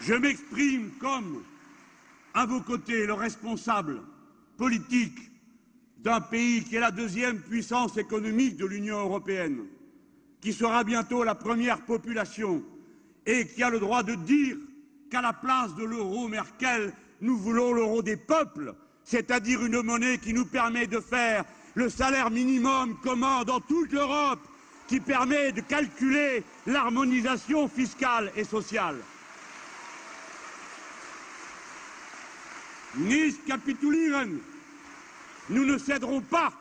je m'exprime comme, à vos côtés, le responsable politique d'un pays qui est la deuxième puissance économique de l'Union européenne, qui sera bientôt la première population et qui a le droit de dire qu'à la place de l'euro Merkel, nous voulons l'euro des peuples, c'est-à-dire une monnaie qui nous permet de faire le salaire minimum commun dans toute l'Europe, qui permet de calculer l'harmonisation fiscale et sociale. Nicht kapitulieren. Nous ne céderons pas.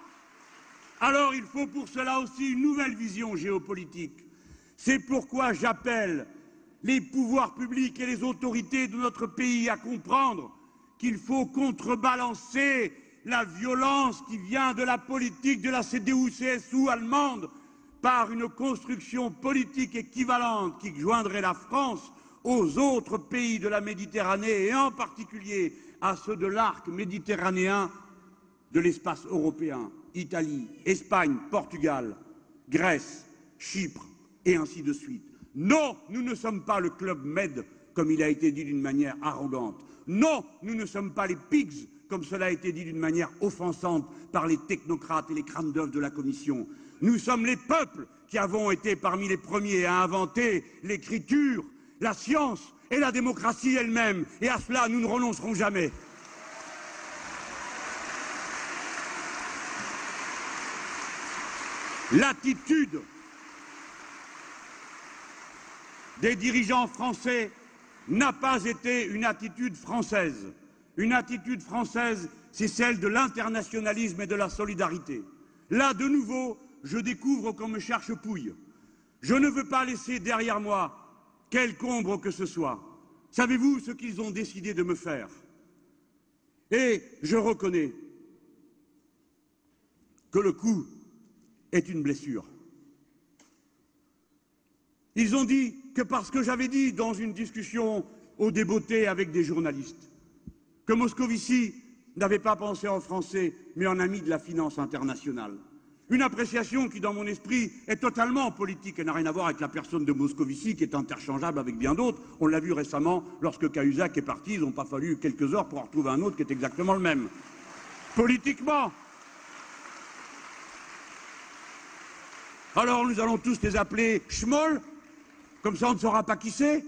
Alors il faut pour cela aussi une nouvelle vision géopolitique. C'est pourquoi j'appelle les pouvoirs publics et les autorités de notre pays à comprendre qu'il faut contrebalancer la violence qui vient de la politique de la CDU-CSU allemande par une construction politique équivalente qui joindrait la France aux autres pays de la Méditerranée et en particulier à ceux de l'arc méditerranéen de l'espace européen, Italie, Espagne, Portugal, Grèce, Chypre et ainsi de suite. Non, nous ne sommes pas le Club Med, comme il a été dit d'une manière arrogante. Non, nous ne sommes pas les pigs, comme cela a été dit d'une manière offensante par les technocrates et les crânes d'œufs de la Commission. Nous sommes les peuples qui avons été parmi les premiers à inventer l'écriture, la science et la démocratie elle-même. Et à cela, nous ne renoncerons jamais. L'attitude des dirigeants français n'a pas été une attitude française. Une attitude française, c'est celle de l'internationalisme et de la solidarité. Là, de nouveau, je découvre qu'on me cherche pouille. Je ne veux pas laisser derrière moi quelque ombre que ce soit. Savez-vous ce qu'ils ont décidé de me faire? Et je reconnais que le coup est une blessure. Ils ont dit que parce que j'avais dit dans une discussion au débeauté avec des journalistes que Moscovici n'avait pas pensé en français mais en ami de la finance internationale. Une appréciation qui, dans mon esprit, est totalement politique et n'a rien à voir avec la personne de Moscovici qui est interchangeable avec bien d'autres. On l'a vu récemment lorsque Cahuzac est parti, ils n'ont pas fallu quelques heures pour en retrouver un autre qui est exactement le même. Politiquement. Alors nous allons tous les appeler Schmoll, comme ça on ne saura pas qui c'est.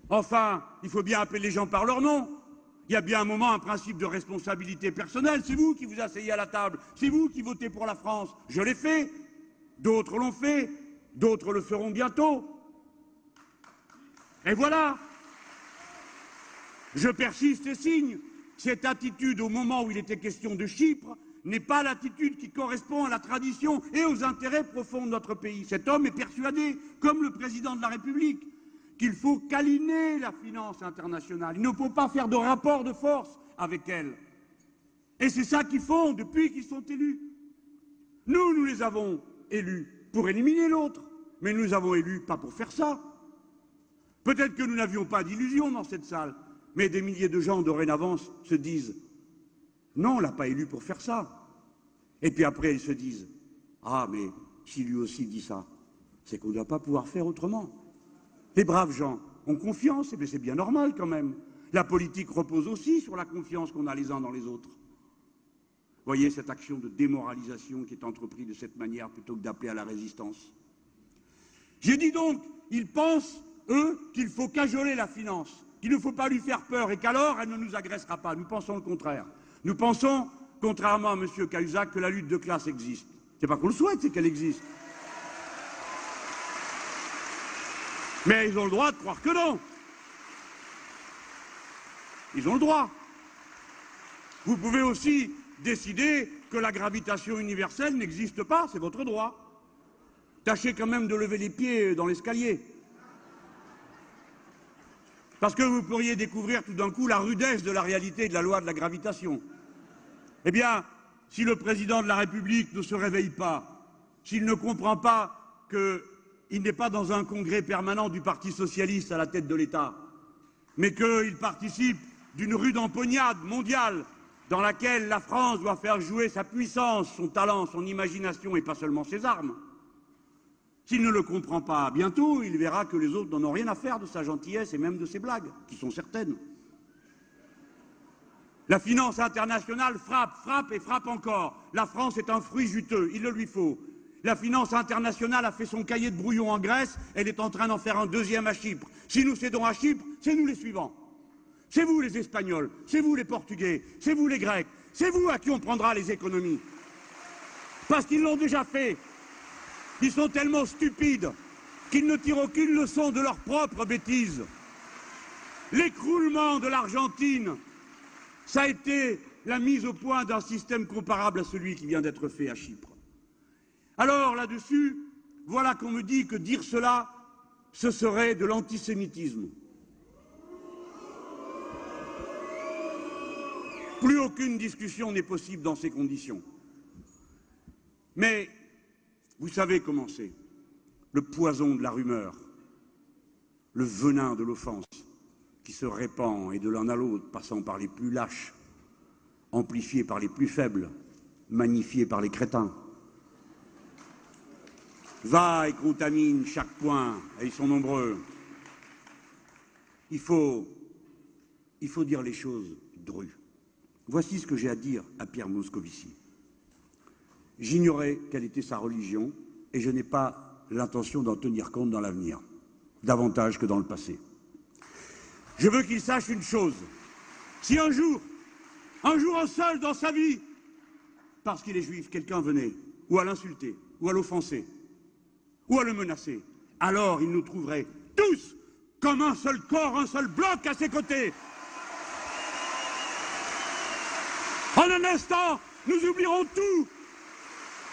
Enfin, il faut bien appeler les gens par leur nom. Il y a bien un moment un principe de responsabilité personnelle. C'est vous qui vous asseyez à la table, c'est vous qui votez pour la France. Je l'ai fait, d'autres l'ont fait, d'autres le feront bientôt. Et voilà. Je persiste et signe. Cette attitude au moment où il était question de Chypre n'est pas l'attitude qui correspond à la tradition et aux intérêts profonds de notre pays. Cet homme est persuadé, comme le président de la République, qu'il faut câliner la finance internationale. Il ne faut pas faire de rapport de force avec elle. Et c'est ça qu'ils font depuis qu'ils sont élus. Nous les avons élus pour éliminer l'autre, mais nous les avons élus pas pour faire ça. Peut-être que nous n'avions pas d'illusion dans cette salle, mais des milliers de gens dorénavant se disent « Non, on ne l'a pas élu pour faire ça ». Et puis après, ils se disent « Ah, mais si lui aussi dit ça, c'est qu'on ne doit pas pouvoir faire autrement ». Les braves gens ont confiance, mais c'est bien normal quand même. La politique repose aussi sur la confiance qu'on a les uns dans les autres. Voyez cette action de démoralisation qui est entreprise de cette manière plutôt que d'appeler à la résistance. J'ai dit donc, ils pensent, eux, qu'il faut cajoler la finance, qu'il ne faut pas lui faire peur et qu'alors elle ne nous agressera pas. Nous pensons le contraire. Nous pensons, contrairement à M. Cahuzac, que la lutte de classe existe. C'est pas qu'on le souhaite, c'est qu'elle existe. Mais ils ont le droit de croire que non. Ils ont le droit. Vous pouvez aussi décider que la gravitation universelle n'existe pas, c'est votre droit. Tâchez quand même de lever les pieds dans l'escalier. Parce que vous pourriez découvrir tout d'un coup la rudesse de la réalité de la loi de la gravitation. Eh bien, si le président de la République ne se réveille pas, s'il ne comprend pas qu'il n'est pas dans un congrès permanent du Parti socialiste à la tête de l'État, mais qu'il participe d'une rude empoignade mondiale dans laquelle la France doit faire jouer sa puissance, son talent, son imagination et pas seulement ses armes. S'il ne le comprend pas bientôt, il verra que les autres n'en ont rien à faire de sa gentillesse et même de ses blagues, qui sont certaines. La finance internationale frappe, frappe et frappe encore. La France est un fruit juteux, il le lui faut. La finance internationale a fait son cahier de brouillon en Grèce, elle est en train d'en faire un deuxième à Chypre. Si nous cédons à Chypre, c'est nous les suivants. C'est vous les Espagnols, c'est vous les Portugais, c'est vous les Grecs, c'est vous à qui on prendra les économies. Parce qu'ils l'ont déjà fait. Ils sont tellement stupides qu'ils ne tirent aucune leçon de leurs propres bêtises. L'écroulement de l'Argentine, ça a été la mise au point d'un système comparable à celui qui vient d'être fait à Chypre. Alors là-dessus, voilà qu'on me dit que dire cela, ce serait de l'antisémitisme. Plus aucune discussion n'est possible dans ces conditions. Mais vous savez comment c'est. Le poison de la rumeur, le venin de l'offense qui se répand et de l'un à l'autre, passant par les plus lâches, amplifié par les plus faibles, magnifié par les crétins, va et contamine chaque point, et ils sont nombreux. Il faut dire les choses drues. Voici ce que j'ai à dire à Pierre Moscovici. J'ignorais quelle était sa religion et je n'ai pas l'intention d'en tenir compte dans l'avenir, davantage que dans le passé. Je veux qu'il sache une chose. Si un jour seul dans sa vie, parce qu'il est juif, quelqu'un venait ou à l'insulter, ou à l'offenser, ou à le menacer, alors il nous trouverait tous comme un seul corps, un seul bloc à ses côtés. En un instant, nous oublierons tout.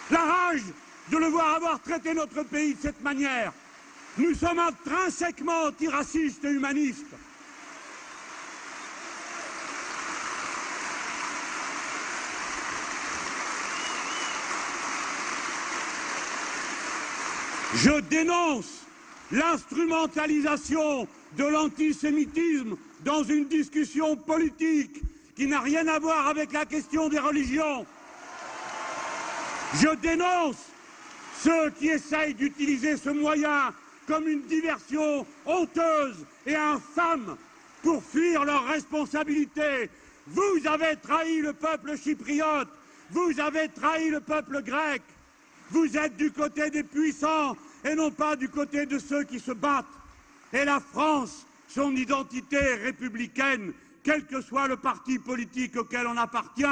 La rage de le voir avoir traité notre pays de cette manière. Nous sommes intrinsèquement antiracistes et humanistes. Je dénonce l'instrumentalisation de l'antisémitisme dans une discussion politique qui n'a rien à voir avec la question des religions. Je dénonce ceux qui essayent d'utiliser ce moyen comme une diversion honteuse et infâme pour fuir leurs responsabilités. Vous avez trahi le peuple chypriote, vous avez trahi le peuple grec. Vous êtes du côté des puissants et non pas du côté de ceux qui se battent. Et la France, son identité républicaine, quel que soit le parti politique auquel on appartient,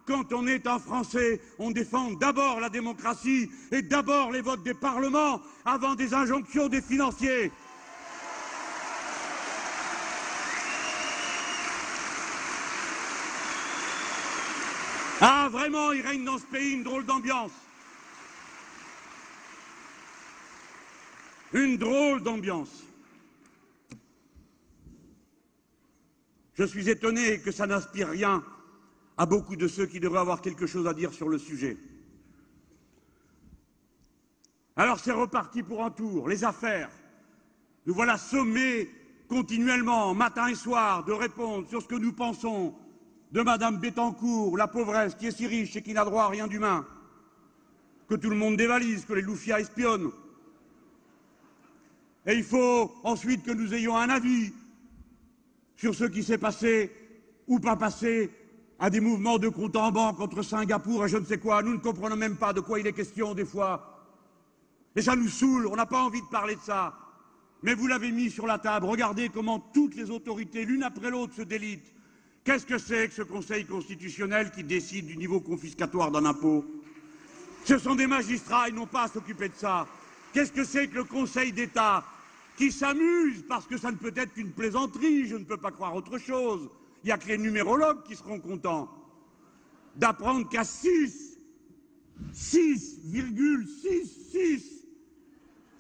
quand on est un Français, on défend d'abord la démocratie et d'abord les votes des parlements avant des injonctions des financiers. Ah, vraiment, il règne dans ce pays une drôle d'ambiance. Une drôle d'ambiance. Je suis étonné que ça n'inspire rien à beaucoup de ceux qui devraient avoir quelque chose à dire sur le sujet. Alors c'est reparti pour un tour, les affaires. Nous voilà sommés continuellement, matin et soir, de répondre sur ce que nous pensons de Madame Bettencourt, la pauvresse qui est si riche et qui n'a droit à rien d'humain, que tout le monde dévalise, que les loufias espionnent. Et il faut ensuite que nous ayons un avis sur ce qui s'est passé ou pas passé à des mouvements de compte en banque entre Singapour et je ne sais quoi. Nous ne comprenons même pas de quoi il est question des fois. Et ça nous saoule, on n'a pas envie de parler de ça. Mais vous l'avez mis sur la table, regardez comment toutes les autorités, l'une après l'autre, se délitent. Qu'est-ce que c'est que ce Conseil constitutionnel qui décide du niveau confiscatoire d'un impôt? Ce sont des magistrats, ils n'ont pas à s'occuper de ça. Qu'est-ce que c'est que le Conseil d'État qui s'amuse, parce que ça ne peut être qu'une plaisanterie, je ne peux pas croire autre chose. Il n'y a que les numérologues qui seront contents d'apprendre qu'à 6,66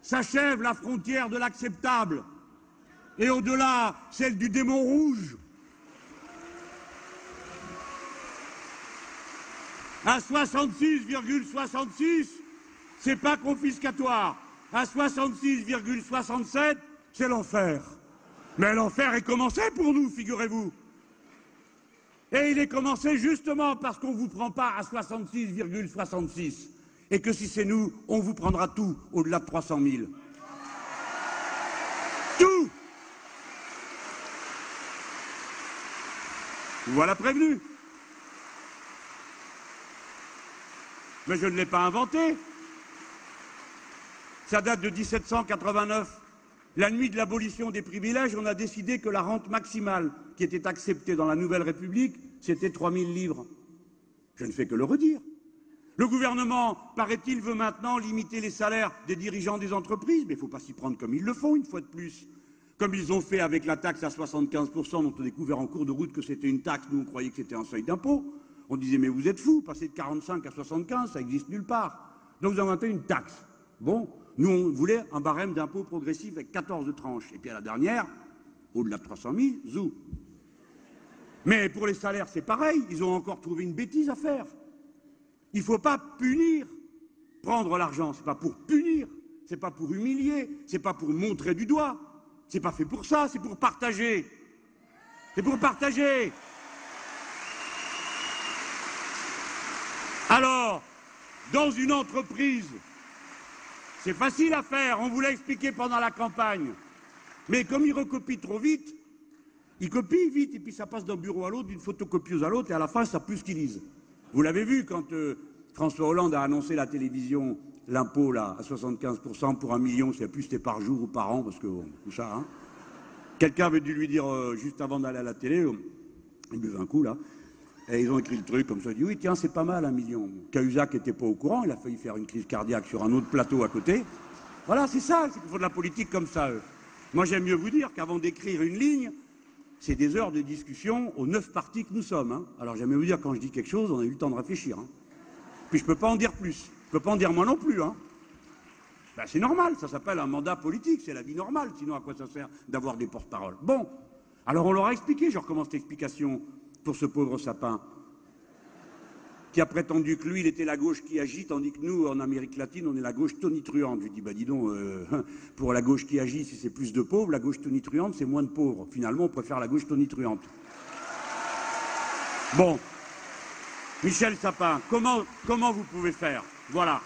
s'achève la frontière de l'acceptable et au-delà, celle du démon rouge. À 66,66, c'est pas confiscatoire. à 66,67, c'est l'enfer. Mais l'enfer est commencé pour nous, figurez-vous. Et il est commencé justement parce qu'on ne vous prend pas à 66,66. Et que si c'est nous, on vous prendra tout au-delà de 300 000. Tout. Voilà prévenu. Mais je ne l'ai pas inventé. Ça date de 1789. La nuit de l'abolition des privilèges, on a décidé que la rente maximale qui était acceptée dans la Nouvelle République, c'était 3 000 livres. Je ne fais que le redire. Le gouvernement, paraît-il, veut maintenant limiter les salaires des dirigeants des entreprises, mais il ne faut pas s'y prendre comme ils le font, une fois de plus. Comme ils ont fait avec la taxe à 75%, dont on a découvert en cours de route que c'était une taxe, nous on croyait que c'était un seuil d'impôt. On disait, mais vous êtes fous, passer de 45 à 75, ça n'existe nulle part. Donc vous inventez une taxe. Bon, nous on voulait un barème d'impôt progressif avec 14 tranches. Et puis à la dernière, au-delà de 300 000, zou. Mais pour les salaires, c'est pareil, ils ont encore trouvé une bêtise à faire. Il ne faut pas punir. Prendre l'argent, ce n'est pas pour punir, ce n'est pas pour humilier, ce n'est pas pour montrer du doigt. C'est pas fait pour ça, c'est pour partager. C'est pour partager. Alors, dans une entreprise, c'est facile à faire, on vous l'a expliqué pendant la campagne. Mais comme ils recopient trop vite, ils copient vite et puis ça passe d'un bureau à l'autre, d'une photocopieuse à l'autre et à la fin, ça pue ce qu'ils lisent. Vous l'avez vu quand François Hollande a annoncé à la télévision l'impôt là à 75% pour 1 million, je ne sais plus si c'était par jour ou par an, parce que tout ça. Hein. Quelqu'un avait dû lui dire juste avant d'aller à la télé, il buvait un coup là, et ils ont écrit le truc comme ça, il dit oui tiens c'est pas mal 1 million. Cahuzac n'était pas au courant, il a failli faire une crise cardiaque sur un autre plateau à côté. Voilà c'est ça, c'est qu'il faut de la politique comme ça. Moi j'aime mieux vous dire qu'avant d'écrire une ligne, c'est des heures de discussion aux 9 partis que nous sommes. Hein. Alors j'aime mieux vous dire quand je dis quelque chose, on a eu le temps de réfléchir. Hein. Puis je ne peux pas en dire plus. Je ne peux pas en dire moi non plus. Hein. Ben, c'est normal, ça s'appelle un mandat politique, c'est la vie normale, sinon à quoi ça sert d'avoir des porte-paroles? Bon, alors on leur a expliqué, je recommence l'explication pour ce pauvre sapin, qui a prétendu que lui, il était la gauche qui agit, tandis que nous, en Amérique latine, on est la gauche tonitruante. Je lui dis, bah dis donc, pour la gauche qui agit, si c'est plus de pauvres, la gauche tonitruante, c'est moins de pauvres. Finalement, on préfère la gauche tonitruante. Bon. Michel Sapin, comment vous pouvez faire? Voilà.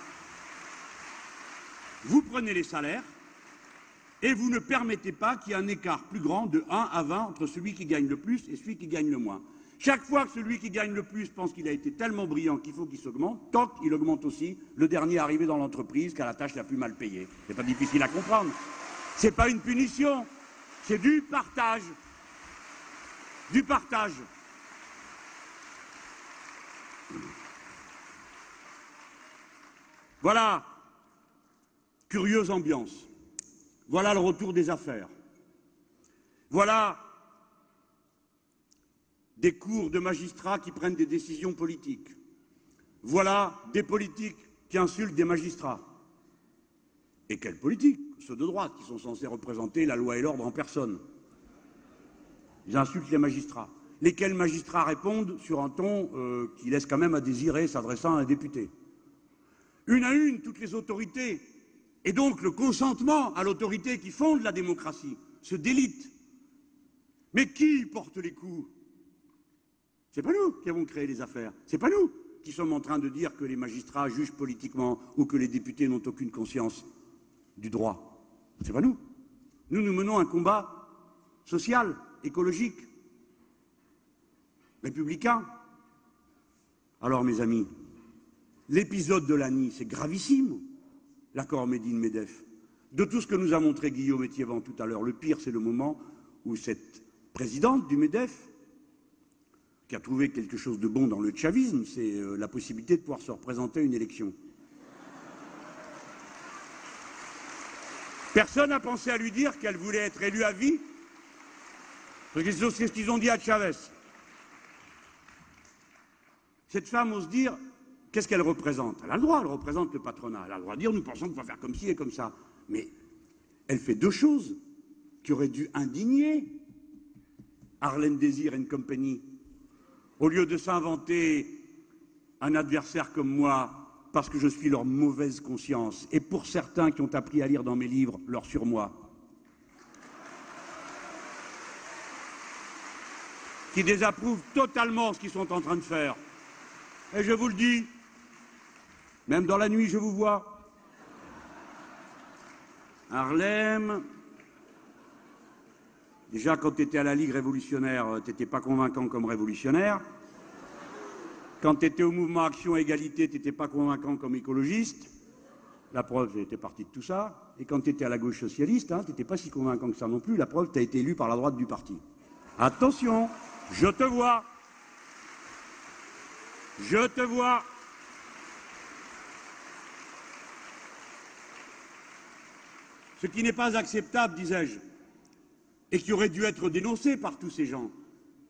Vous prenez les salaires et vous ne permettez pas qu'il y ait un écart plus grand de 1 à 20 entre celui qui gagne le plus et celui qui gagne le moins. Chaque fois que celui qui gagne le plus pense qu'il a été tellement brillant qu'il faut qu'il s'augmente, toc, il augmente aussi le dernier arrivé dans l'entreprise qui a la tâche la plus mal payée. C'est pas difficile à comprendre. C'est pas une punition, c'est du partage. Du partage. Voilà, curieuse ambiance. Voilà le retour des affaires. Voilà des cours de magistrats qui prennent des décisions politiques. Voilà des politiques qui insultent des magistrats. Et quels politiques? Ceux de droite, qui sont censés représenter la loi et l'ordre en personne. Ils insultent les magistrats. Lesquels magistrats répondent sur un ton qui laisse quand même à désirer s'adressant à un député. Une à une, toutes les autorités, et donc le consentement à l'autorité qui fonde la démocratie, se délite. Mais qui porte les coups? C'est pas nous qui avons créé les affaires. C'est pas nous qui sommes en train de dire que les magistrats jugent politiquement ou que les députés n'ont aucune conscience du droit. C'est pas nous. Nous menons un combat social, écologique, républicain. Alors, mes amis, l'épisode de l'ANI, c'est gravissime, l'accord Médine-Medef. De tout ce que nous a montré Guillaume Etiévent tout à l'heure, le pire, c'est le moment où cette présidente du MEDEF, qui a trouvé quelque chose de bon dans le chavisme, c'est la possibilité de pouvoir se représenter à une élection. Personne n'a pensé à lui dire qu'elle voulait être élue à vie, parce que c'est ce qu'ils ont dit à Chavez. Cette femme ose dire, qu'est-ce qu'elle représente? Elle a le droit, elle représente le patronat. Elle a le droit de dire, nous pensons qu'il faut faire comme ci et comme ça. Mais elle fait deux choses qui auraient dû indigner Arlène Désir and Company. Au lieu de s'inventer un adversaire comme moi, parce que je suis leur mauvaise conscience, et pour certains qui ont appris à lire dans mes livres, leur surmoi, qui désapprouvent totalement ce qu'ils sont en train de faire. Et je vous le dis, même dans la nuit, je vous vois. Harlem, déjà quand tu étais à la Ligue révolutionnaire, tu n'étais pas convaincant comme révolutionnaire. Quand tu étais au mouvement Action Égalité, tu n'étais pas convaincant comme écologiste. La preuve, tu étais parti de tout ça. Et quand tu étais à la gauche socialiste, tu n'étais pas si convaincant que ça non plus. La preuve, tu as été élu par la droite du parti. Attention, je te vois. Je te vois. Ce qui n'est pas acceptable, disais-je, et qui aurait dû être dénoncé par tous ces gens,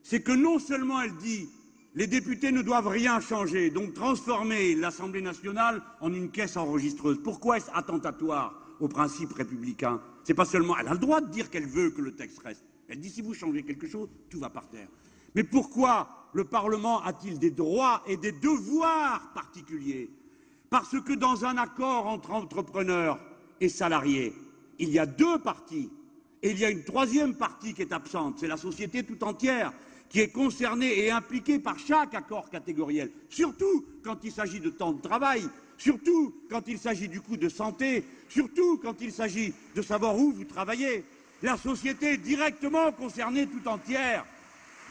c'est que non seulement elle dit les députés ne doivent rien changer, donc transformer l'Assemblée nationale en une caisse enregistreuse. Pourquoi est-ce attentatoire aux principes républicains? C'est pas seulement, elle a le droit de dire qu'elle veut que le texte reste. Elle dit si vous changez quelque chose, tout va par terre. Mais pourquoi le Parlement a-t-il des droits et des devoirs particuliers? Parce que dans un accord entre entrepreneurs et salariés, il y a deux parties, et il y a une troisième partie qui est absente, c'est la société tout entière, qui est concernée et impliquée par chaque accord catégoriel, surtout quand il s'agit de temps de travail, surtout quand il s'agit du coût de santé, surtout quand il s'agit de savoir où vous travaillez. La société est directement concernée tout entière,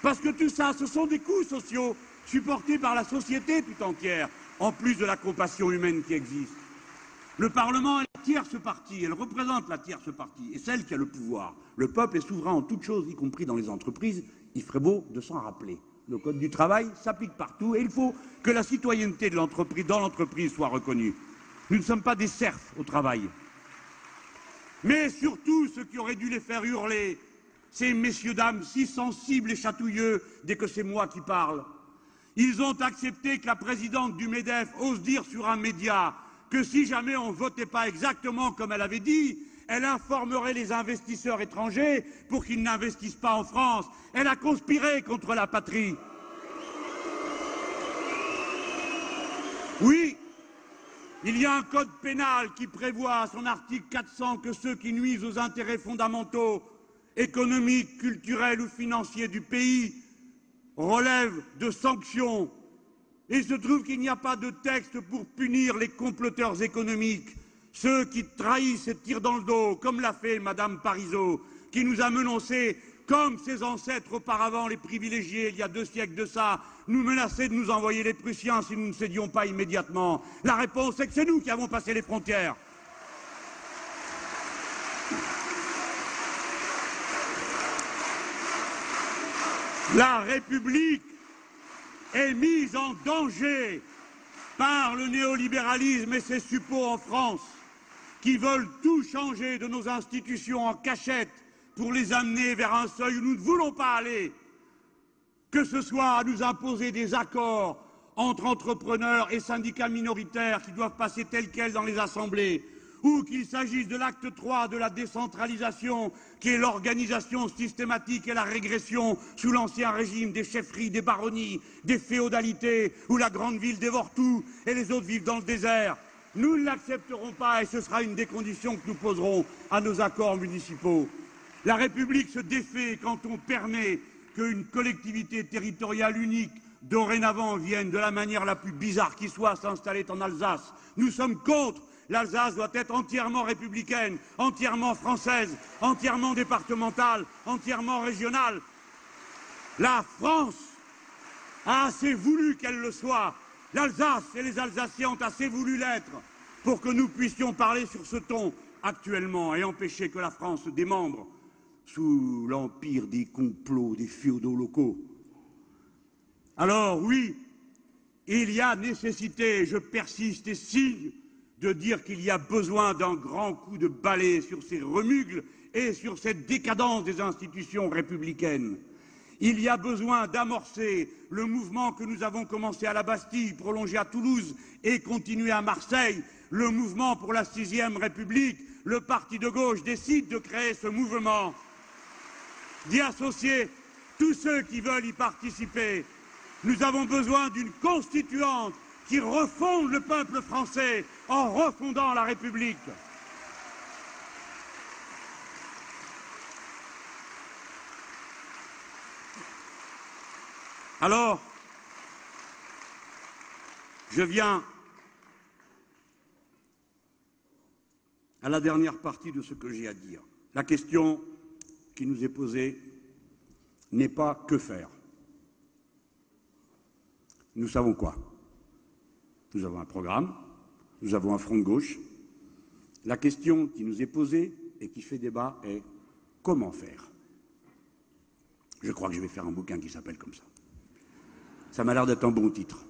parce que tout ça, ce sont des coûts sociaux supportés par la société tout entière, en plus de la compassion humaine qui existe. Le Parlement est la tierce partie, elle représente la tierce partie, et celle qui a le pouvoir. Le peuple est souverain en toutes choses, y compris dans les entreprises. Il ferait beau de s'en rappeler. Le code du travail s'applique partout et il faut que la citoyenneté de l'entreprise, dans l'entreprise, soit reconnue. Nous ne sommes pas des serfs au travail. Mais surtout, ce qui aurait dû les faire hurler, ces messieurs, dames, si sensibles et chatouilleux dès que c'est moi qui parle. Ils ont accepté que la présidente du MEDEF ose dire sur un média que si jamais on ne votait pas exactement comme elle avait dit, elle informerait les investisseurs étrangers pour qu'ils n'investissent pas en France. Elle a conspiré contre la patrie. Oui, il y a un code pénal qui prévoit à son article 400 que ceux qui nuisent aux intérêts fondamentaux, économiques, culturels ou financiers du pays relèvent de sanctions. Et il se trouve qu'il n'y a pas de texte pour punir les comploteurs économiques, ceux qui trahissent et tirent dans le dos, comme l'a fait Madame Parizeau, qui nous a menacés, comme ses ancêtres auparavant, les privilégiés, il y a 2 siècles de ça, nous menaçaient de nous envoyer les Prussiens si nous ne cédions pas immédiatement. La réponse est que c'est nous qui avons passé les frontières. La République est mise en danger par le néolibéralisme et ses suppôts en France, qui veulent tout changer de nos institutions en cachette pour les amener vers un seuil où nous ne voulons pas aller, que ce soit à nous imposer des accords entre entrepreneurs et syndicats minoritaires qui doivent passer tels quels dans les assemblées, ou qu'il s'agisse de l'acte 3 de la décentralisation, qui est l'organisation systématique et la régression sous l'ancien régime des chefferies, des baronnies, des féodalités, où la grande ville dévore tout et les autres vivent dans le désert. Nous ne l'accepterons pas et ce sera une des conditions que nous poserons à nos accords municipaux. La République se défait quand on permet qu'une collectivité territoriale unique dorénavant vienne de la manière la plus bizarre qui soit s'installer en Alsace. Nous sommes contre. L'Alsace doit être entièrement républicaine, entièrement française, entièrement départementale, entièrement régionale. La France a assez voulu qu'elle le soit. L'Alsace et les Alsaciens ont assez voulu l'être pour que nous puissions parler sur ce ton actuellement et empêcher que la France se démembre sous l'empire des complots des féodaux locaux. Alors oui, il y a nécessité, je persiste et signe, de dire qu'il y a besoin d'un grand coup de balai sur ces remugles et sur cette décadence des institutions républicaines. Il y a besoin d'amorcer le mouvement que nous avons commencé à la Bastille, prolongé à Toulouse et continué à Marseille, le mouvement pour la 6e République. Le parti de gauche décide de créer ce mouvement, d'y associer tous ceux qui veulent y participer. Nous avons besoin d'une constituante qui refondent le peuple français en refondant la République. Alors, je viens à la dernière partie de ce que j'ai à dire. La question qui nous est posée n'est pas que faire. Nous savons quoi? Nous avons un programme, nous avons un front de gauche. La question qui nous est posée et qui fait débat est comment faire? Je crois que je vais faire un bouquin qui s'appelle comme ça. Ça m'a l'air d'être un bon titre.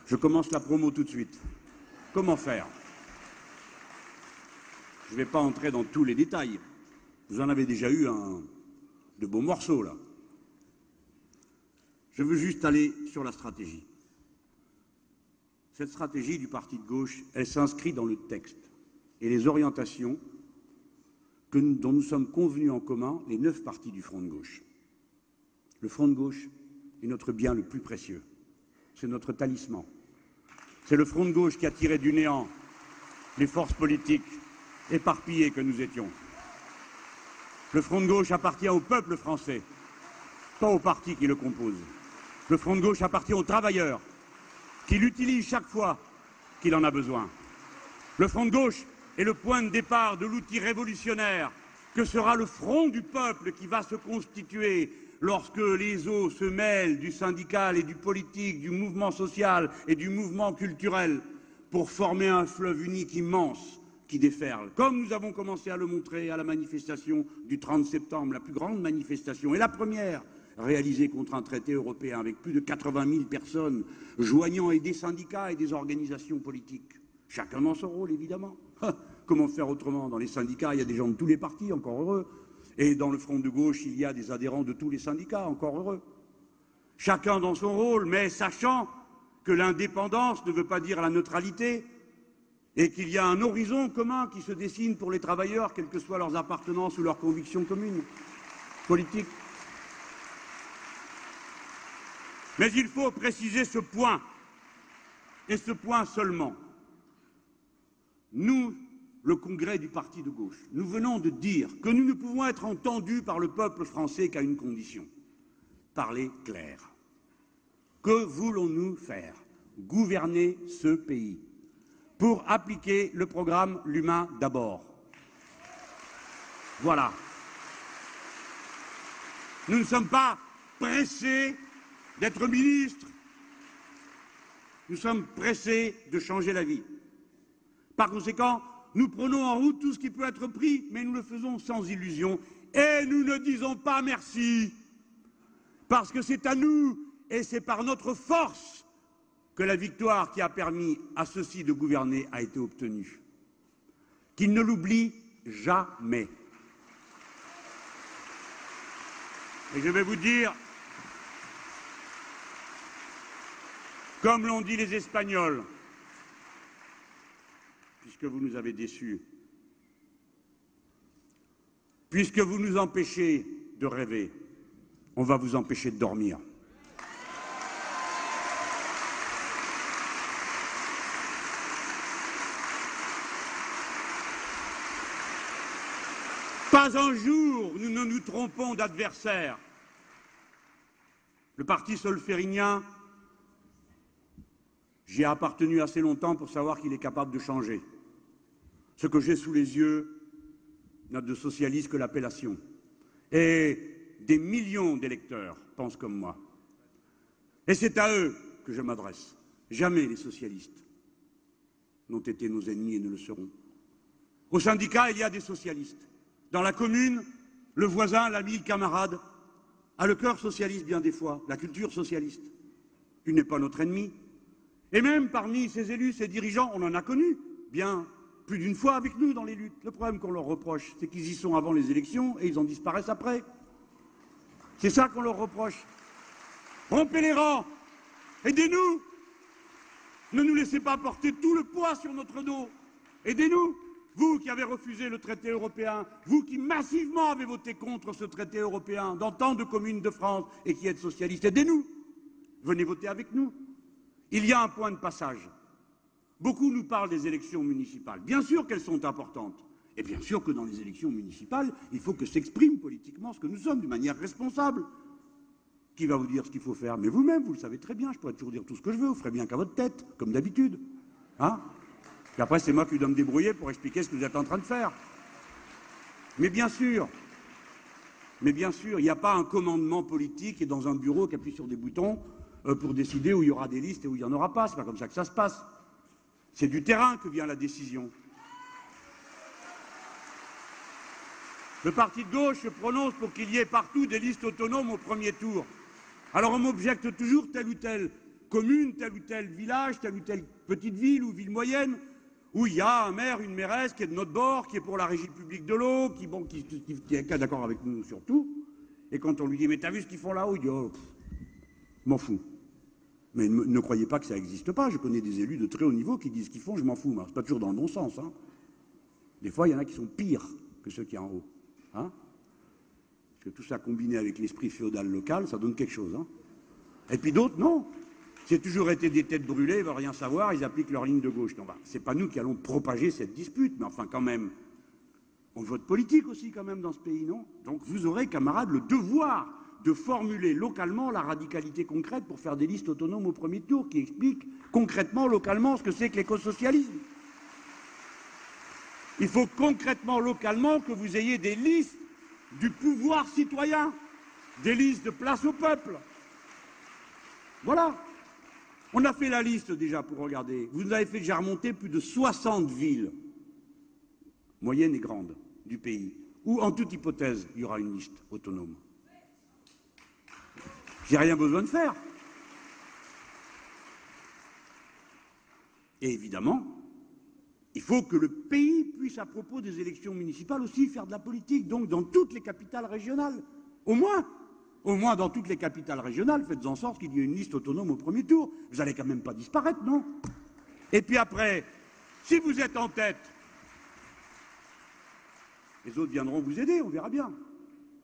Je commence la promo tout de suite. Comment faire? Je ne vais pas entrer dans tous les détails. Vous en avez déjà eu de beaux morceaux, là. Je veux juste aller sur la stratégie. Cette stratégie du parti de gauche, elle s'inscrit dans le texte et les orientations dont nous sommes convenus en commun, les 9 partis du front de gauche. Le front de gauche est notre bien le plus précieux. C'est notre talisman. C'est le front de gauche qui a tiré du néant les forces politiques éparpillées que nous étions. Le front de gauche appartient au peuple français, pas aux partis qui le composent. Le front de gauche appartient aux travailleurs, qui l'utilisent chaque fois qu'il en a besoin. Le front de gauche est le point de départ de l'outil révolutionnaire que sera le front du peuple qui va se constituer lorsque les eaux se mêlent du syndical et du politique, du mouvement social et du mouvement culturel pour former un fleuve unique immense qui déferle, comme nous avons commencé à le montrer à la manifestation du 30 septembre, la plus grande manifestation et la première réalisée contre un traité européen avec plus de 80 000 personnes joignant et des syndicats et des organisations politiques. Chacun dans son rôle, évidemment. Comment faire autrement? Dans les syndicats, il y a des gens de tous les partis, encore heureux. Et dans le front de gauche, il y a des adhérents de tous les syndicats, encore heureux. Chacun dans son rôle, mais sachant que l'indépendance ne veut pas dire la neutralité et qu'il y a un horizon commun qui se dessine pour les travailleurs, quelles que soient leurs appartenances ou leurs convictions communes politiques. Mais il faut préciser ce point, et ce point seulement. Nous, le Congrès du Parti de gauche, nous venons de dire que nous ne pouvons être entendus par le peuple français qu'à une condition: parler clair. Que voulons-nous faire? Gouverner ce pays pour appliquer le programme L'humain d'abord. Voilà. Nous ne sommes pas pressés d'être ministres. Nous sommes pressés de changer la vie. Par conséquent, nous prenons en route tout ce qui peut être pris, mais nous le faisons sans illusion. Et nous ne disons pas merci, parce que c'est à nous, et c'est par notre force, que la victoire qui a permis à ceux-ci de gouverner a été obtenue. Qu'ils ne l'oublient jamais. Et je vais vous dire, comme l'ont dit les Espagnols, puisque vous nous avez déçus, puisque vous nous empêchez de rêver, on va vous empêcher de dormir. Pas un jour nous ne nous trompons d'adversaire. Le parti solférinien, j'y ai appartenu assez longtemps pour savoir qu'il est capable de changer. Ce que j'ai sous les yeux n'a de socialiste que l'appellation. Et des millions d'électeurs pensent comme moi. Et c'est à eux que je m'adresse. Jamais les socialistes n'ont été nos ennemis et ne le seront. Au syndicat, il y a des socialistes. Dans la commune, le voisin, l'ami, le camarade a le cœur socialiste bien des fois, la culture socialiste. Il n'est pas notre ennemi. Et même parmi ces élus, ces dirigeants, on en a connu bien plus d'une fois avec nous dans les luttes. Le problème qu'on leur reproche, c'est qu'ils y sont avant les élections et ils en disparaissent après. C'est ça qu'on leur reproche. Rompez les rangs, aidez-nous. Ne nous laissez pas porter tout le poids sur notre dos. Aidez-nous. Vous qui avez refusé le traité européen, vous qui massivement avez voté contre ce traité européen dans tant de communes de France et qui êtes socialistes, aidez-nous. Venez voter avec nous. il y a un point de passage. Beaucoup nous parlent des élections municipales. Bien sûr qu'elles sont importantes. Et bien sûr que dans les élections municipales, il faut que s'exprime politiquement ce que nous sommes, d'une manière responsable. Qui va vous dire ce qu'il faut faire? Mais vous-même, vous le savez très bien, je pourrais toujours dire tout ce que je veux, vous ferez bien qu'à votre tête, comme d'habitude. Hein? Et après, c'est moi qui dois me débrouiller pour expliquer ce que vous êtes en train de faire. Mais bien sûr, il n'y a pas un commandement politique et dans un bureau qui appuie sur des boutons pour décider où il y aura des listes et où il n'y en aura pas. C'est pas comme ça que ça se passe. C'est du terrain que vient la décision. Le parti de gauche se prononce pour qu'il y ait partout des listes autonomes au premier tour. Alors on m'objecte toujours telle ou telle commune, tel ou tel village, telle ou telle petite ville ou ville moyenne, où il y a un maire, une mairesse qui est de notre bord, qui est pour la régie publique de l'eau, qui est d'accord avec nous sur tout. Et quand on lui dit « mais t'as vu ce qu'ils font là-haut ?» il dit « oh, m'en fous ». Mais ne croyez pas que ça n'existe pas. Je connais des élus de très haut niveau qui disent ce qu'ils font, je m'en fous. C'est pas toujours dans le bon sens. Hein. Des fois, il y en a qui sont pires que ceux qui sont en haut. Hein. Parce que tout ça combiné avec l'esprit féodal local, ça donne quelque chose. Hein. Et puis d'autres, non. C'est toujours été des têtes brûlées, ils ne veulent rien savoir, ils appliquent leur ligne de gauche. Non, c'est pas nous qui allons propager cette dispute, mais enfin quand même, on vote politique aussi quand même dans ce pays, non? Donc vous aurez, camarades, le devoir de formuler localement la radicalité concrète pour faire des listes autonomes au premier tour qui expliquent concrètement, localement, ce que c'est que l'écosocialisme. Il faut concrètement, localement, que vous ayez des listes du pouvoir citoyen, des listes de place au peuple. Voilà. On a fait la liste déjà pour regarder. Vous nous avez fait déjà remonter plus de 60 villes, moyennes et grandes, du pays, où, en toute hypothèse, il y aura une liste autonome. J'ai rien besoin de faire. Et évidemment, il faut que le pays puisse, à propos des élections municipales, aussi faire de la politique, donc dans toutes les capitales régionales, au moins dans toutes les capitales régionales, faites en sorte qu'il y ait une liste autonome au premier tour. Vous n'allez quand même pas disparaître, non? Et puis après, si vous êtes en tête, les autres viendront vous aider, on verra bien.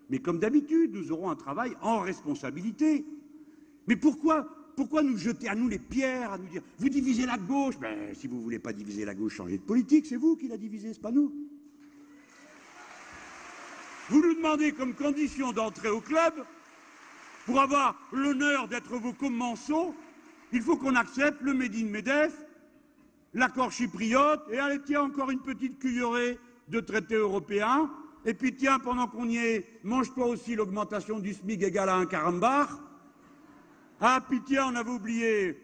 Mais comme d'habitude, nous aurons un travail en responsabilité. Mais pourquoi nous jeter à nous les pierres, à nous dire « vous divisez la gauche » Ben, si vous ne voulez pas diviser la gauche, changez de politique, c'est vous qui la divisez, c'est pas nous. Vous nous demandez comme condition d'entrer au club, pour avoir l'honneur d'être vos commensaux, il faut qu'on accepte le Médine-Médef, l'accord chypriote, et allez, tiens, encore une petite cuillerée de traités européens, et puis tiens, pendant qu'on y est, mange-toi aussi l'augmentation du SMIC égale à un carambar. Ah, puis tiens, on avait oublié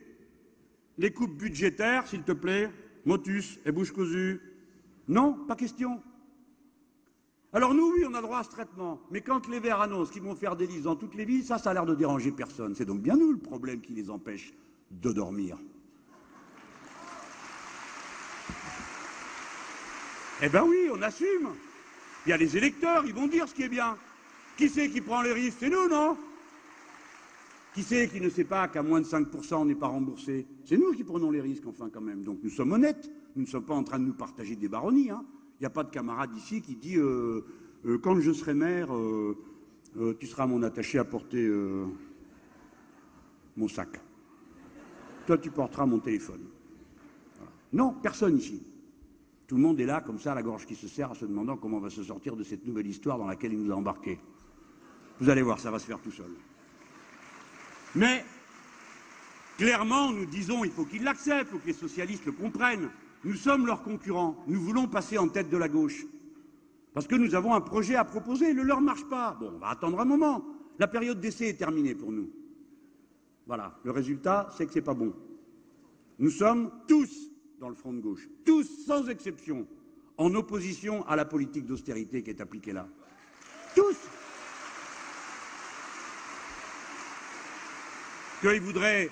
les coupes budgétaires, s'il te plaît, motus et bouche cousue. Non, pas question. Alors nous, oui, on a droit à ce traitement. Mais quand les Verts annoncent qu'ils vont faire des listes dans toutes les villes, ça a l'air de déranger personne. C'est donc bien nous le problème qui les empêche de dormir. Eh ben oui, on assume. Il y a les électeurs, ils vont dire ce qui est bien. Qui c'est qui prend les risques? C'est nous, non? Qui c'est qui ne sait pas qu'à moins de 5% on n'est pas remboursé? C'est nous qui prenons les risques, enfin, quand même. Donc nous sommes honnêtes. Nous ne sommes pas en train de nous partager des baronnies, hein. Il n'y a pas de camarade ici qui dit quand je serai maire, tu seras mon attaché à porter mon sac. Toi, tu porteras mon téléphone. Voilà. Non, personne ici. Tout le monde est là, comme ça, à la gorge qui se serre, en se demandant comment on va se sortir de cette nouvelle histoire dans laquelle il nous a embarqués. Vous allez voir, ça va se faire tout seul. Mais, clairement, nous disons, il faut qu'ils l'acceptent, il faut que les socialistes le comprennent. Nous sommes leurs concurrents. Nous voulons passer en tête de la gauche. Parce que nous avons un projet à proposer. Le leur ne marche pas. Bon, on va attendre un moment. La période d'essai est terminée pour nous. Voilà. Le résultat, c'est que ce n'est pas bon. Nous sommes tous dans le front de gauche. Tous, sans exception, en opposition à la politique d'austérité qui est appliquée là. Tous. Qu'ils voudraient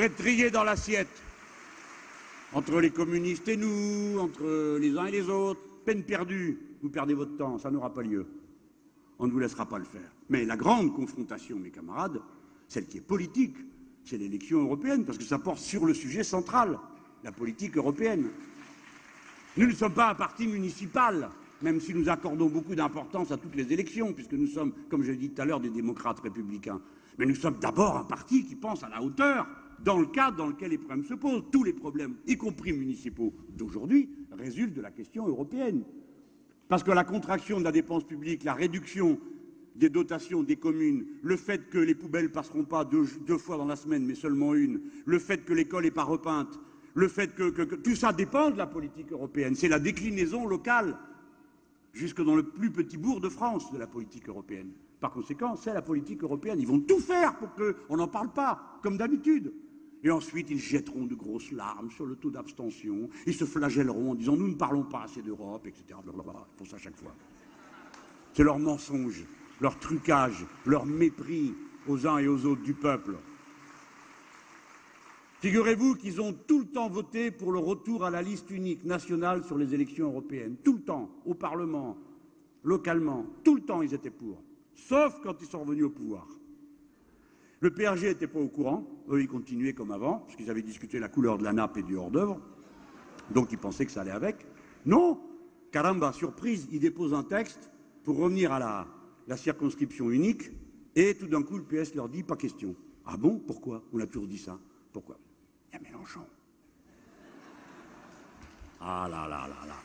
trier dans l'assiette. Entre les communistes et nous, entre les uns et les autres, peine perdue, vous perdez votre temps, ça n'aura pas lieu. On ne vous laissera pas le faire. Mais la grande confrontation, mes camarades, celle qui est politique, c'est l'élection européenne, parce que ça porte sur le sujet central, la politique européenne. Nous ne sommes pas un parti municipal, même si nous accordons beaucoup d'importance à toutes les élections, puisque nous sommes, comme je l'ai dit tout à l'heure, des démocrates républicains. Mais nous sommes d'abord un parti qui pense à la hauteur dans le cadre dans lequel les problèmes se posent. Tous les problèmes, y compris municipaux d'aujourd'hui, résultent de la question européenne. Parce que la contraction de la dépense publique, la réduction des dotations des communes, le fait que les poubelles ne passeront pas deux fois dans la semaine, mais seulement une, le fait que l'école n'est pas repeinte, le fait que tout ça dépend de la politique européenne. C'est la déclinaison locale, jusque dans le plus petit bourg de France, de la politique européenne. Par conséquent, c'est la politique européenne. Ils vont tout faire pour qu'on n'en parle pas, comme d'habitude. Et ensuite, ils jetteront de grosses larmes sur le taux d'abstention. Ils se flagelleront en disant « nous ne parlons pas assez d'Europe », etc. Blablabla. Ils font ça à chaque fois. C'est leur mensonge, leur trucage, leur mépris aux uns et aux autres du peuple. Figurez-vous qu'ils ont tout le temps voté pour le retour à la liste unique nationale sur les élections européennes. Tout le temps, au Parlement, localement, tout le temps ils étaient pour. Sauf quand ils sont revenus au pouvoir. Le PRG n'était pas au courant, eux ils continuaient comme avant, parce qu'ils avaient discuté la couleur de la nappe et du hors-d'œuvre, donc ils pensaient que ça allait avec. Non, caramba, surprise, ils déposent un texte pour revenir à la circonscription unique, et tout d'un coup le PS leur dit pas question. Ah bon, pourquoi? On a toujours dit ça. Pourquoi? Il y a Mélenchon. Ah là là là là.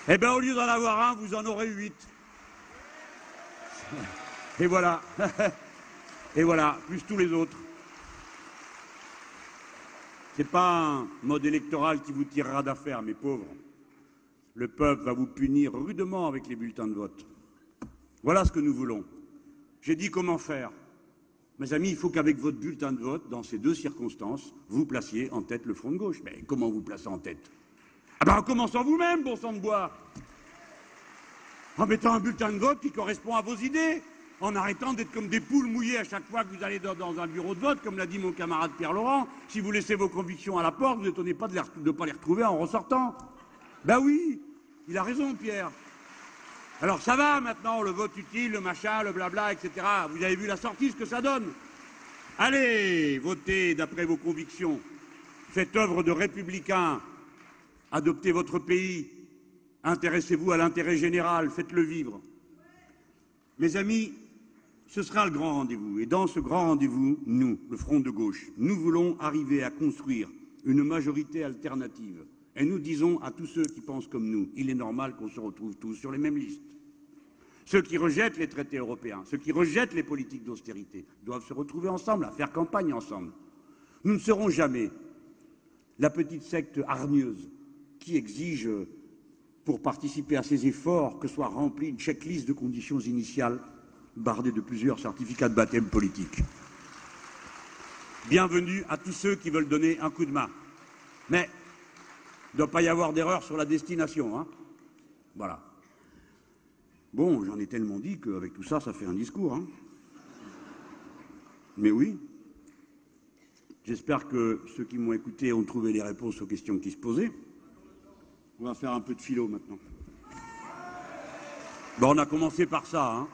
Eh bien au lieu d'en avoir un, vous en aurez 8. Et voilà. Et voilà, plus tous les autres. Ce n'est pas un mode électoral qui vous tirera d'affaire, mes pauvres. Le peuple va vous punir rudement avec les bulletins de vote. Voilà ce que nous voulons. J'ai dit comment faire. Mes amis, il faut qu'avec votre bulletin de vote, dans ces deux circonstances, vous placiez en tête le Front de gauche. Mais comment vous placez en tête? Ah ben en commençant vous-même, bon sang de bois. En mettant un bulletin de vote qui correspond à vos idées. En arrêtant d'être comme des poules mouillées à chaque fois que vous allez dans un bureau de vote, comme l'a dit mon camarade Pierre Laurent. Si vous laissez vos convictions à la porte, vous n'étonnez pas de ne pas les retrouver en ressortant. Ben oui, il a raison, Pierre. Alors ça va maintenant, le vote utile, le machin, le blabla, etc. Vous avez vu la sortie, ce que ça donne. Allez, votez d'après vos convictions. Faites œuvre de républicain. Adoptez votre pays. Intéressez-vous à l'intérêt général. Faites-le vivre. Mes amis, ce sera le grand rendez-vous. Et dans ce grand rendez-vous, nous, le Front de gauche, nous voulons arriver à construire une majorité alternative. Et nous disons à tous ceux qui pensent comme nous, il est normal qu'on se retrouve tous sur les mêmes listes. Ceux qui rejettent les traités européens, ceux qui rejettent les politiques d'austérité, doivent se retrouver ensemble, à faire campagne ensemble. Nous ne serons jamais la petite secte hargneuse qui exige, pour participer à ces efforts, que soit remplie une checklist de conditions initiales bardée de plusieurs certificats de baptême politique. Bienvenue à tous ceux qui veulent donner un coup de main. Mais il ne doit pas y avoir d'erreur sur la destination, hein. Voilà. Bon, j'en ai tellement dit qu'avec tout ça, ça fait un discours, hein. Mais oui. J'espère que ceux qui m'ont écouté ont trouvé les réponses aux questions qui se posaient. On va faire un peu de philo maintenant. Bon, on a commencé par ça, hein.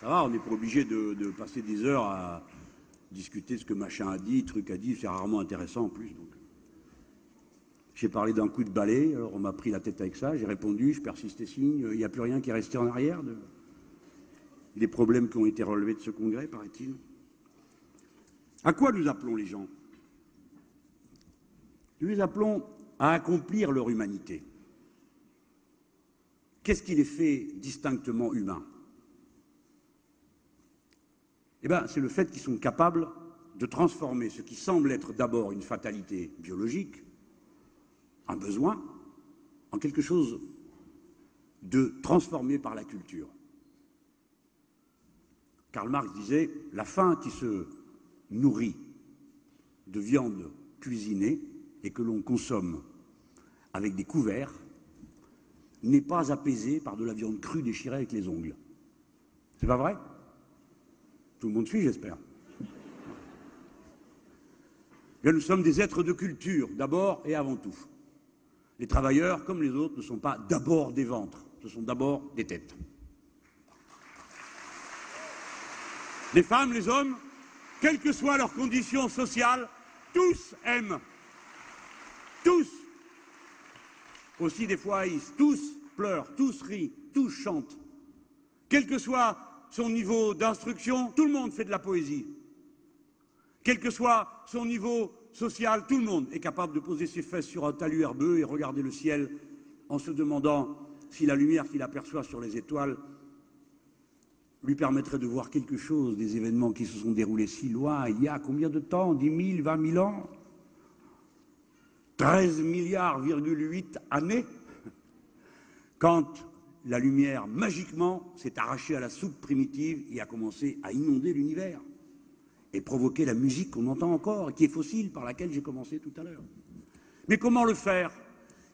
Ça va, on n'est pas obligé de passer des heures à discuter ce que machin a dit, truc a dit, c'est rarement intéressant en plus. Donc. J'ai parlé d'un coup de balai, alors on m'a pris la tête avec ça, j'ai répondu, je persiste et signe, il n'y a plus rien qui est resté en arrière des problèmes qui ont été relevés de ce congrès, paraît-il. À quoi nous appelons les gens? Nous les appelons à accomplir leur humanité. Qu'est-ce qui les fait distinctement humains? Eh bien, c'est le fait qu'ils sont capables de transformer ce qui semble être d'abord une fatalité biologique, un besoin, en quelque chose de transformé par la culture. Karl Marx disait « La faim qui se nourrit de viande cuisinée et que l'on consomme avec des couverts n'est pas apaisée par de la viande crue déchirée avec les ongles. » C'est pas vrai? Tout le monde suit, j'espère. Nous sommes des êtres de culture, d'abord et avant tout. Les travailleurs, comme les autres, ne sont pas d'abord des ventres, ce sont d'abord des têtes. Les femmes, les hommes, quelles que soient leurs conditions sociales, tous aiment. Tous. Aussi des fois haïssent, tous pleurent, tous rient, tous chantent. Quel que soit son niveau d'instruction, tout le monde fait de la poésie. Quel que soit son niveau social, tout le monde est capable de poser ses fesses sur un talus herbeux et regarder le ciel en se demandant si la lumière qu'il aperçoit sur les étoiles lui permettrait de voir quelque chose des événements qui se sont déroulés si loin, il y a combien de temps? 10 000, 20 000 ans? 13 milliards,8 années? Quand la lumière, magiquement, s'est arrachée à la soupe primitive et a commencé à inonder l'univers et provoquer la musique qu'on entend encore et qui est fossile, par laquelle j'ai commencé tout à l'heure. Mais comment le faire?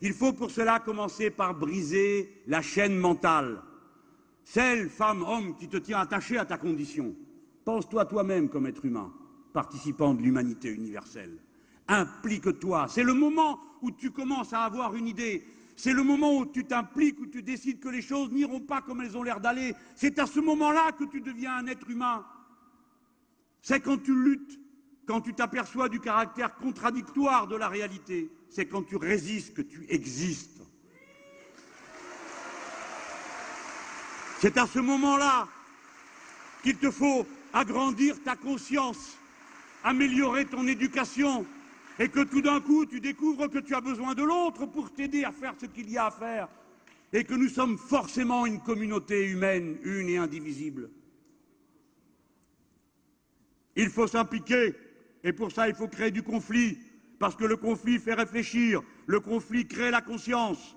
Il faut pour cela commencer par briser la chaîne mentale. Celle, femme, homme, qui te tient attaché à ta condition. Pense-toi toi-même comme être humain, participant de l'humanité universelle. Implique-toi. C'est le moment où tu commences à avoir une idée. C'est le moment où tu t'impliques, où tu décides que les choses n'iront pas comme elles ont l'air d'aller. C'est à ce moment-là que tu deviens un être humain. C'est quand tu luttes, quand tu t'aperçois du caractère contradictoire de la réalité. C'est quand tu résistes que tu existes. C'est à ce moment-là qu'il te faut agrandir ta conscience, améliorer ton éducation, et que tout d'un coup, tu découvres que tu as besoin de l'autre pour t'aider à faire ce qu'il y a à faire, et que nous sommes forcément une communauté humaine, une et indivisible. Il faut s'impliquer, et pour ça, il faut créer du conflit, parce que le conflit fait réfléchir, le conflit crée la conscience.